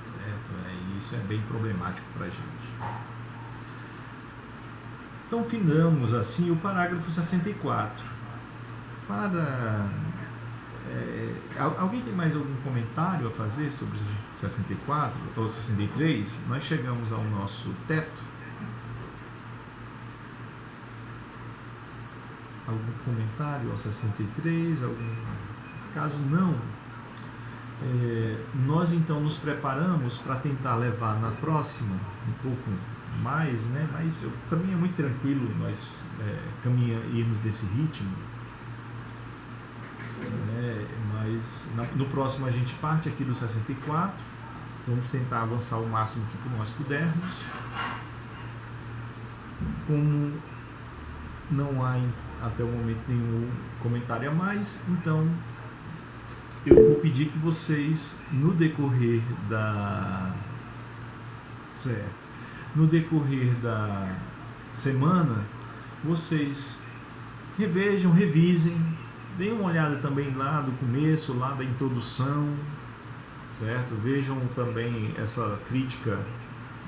Certo? Isso é bem problemático para a gente. Então, findamos assim o parágrafo 64. Alguém tem mais algum comentário a fazer sobre 64 ou 63? Nós chegamos ao nosso teto. Algum comentário ao 63? Caso não, nós então nos preparamos para tentar levar na próxima um pouco mais, né? Mas para mim é muito tranquilo nós irmos desse ritmo. Mas no próximo a gente parte aqui do 64. Vamos tentar avançar o máximo que nós pudermos. Como não há até o momento nenhum comentário a mais, então eu vou pedir que vocês, no decorrer da semana, vocês revejam, revisem, deem uma olhada também lá do começo, lá da introdução, certo? Vejam também essa crítica,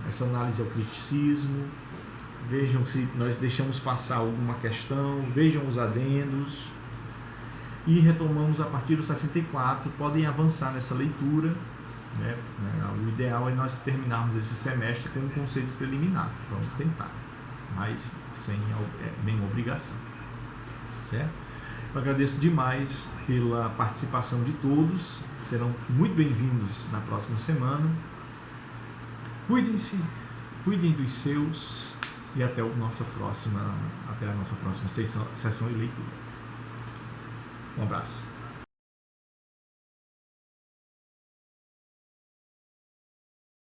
essa análise ao criticismo. Vejam se nós deixamos passar alguma questão, vejam os adendos e retomamos a partir do 64. Podem avançar nessa leitura, né? O ideal é nós terminarmos esse semestre com um conceito preliminar. Vamos tentar, mas sem nenhuma obrigação, certo? Eu agradeço demais pela participação de todos, serão muito bem-vindos na próxima semana. Cuidem-se, cuidem dos seus. E até a nossa próxima sessão de leitura. Um abraço.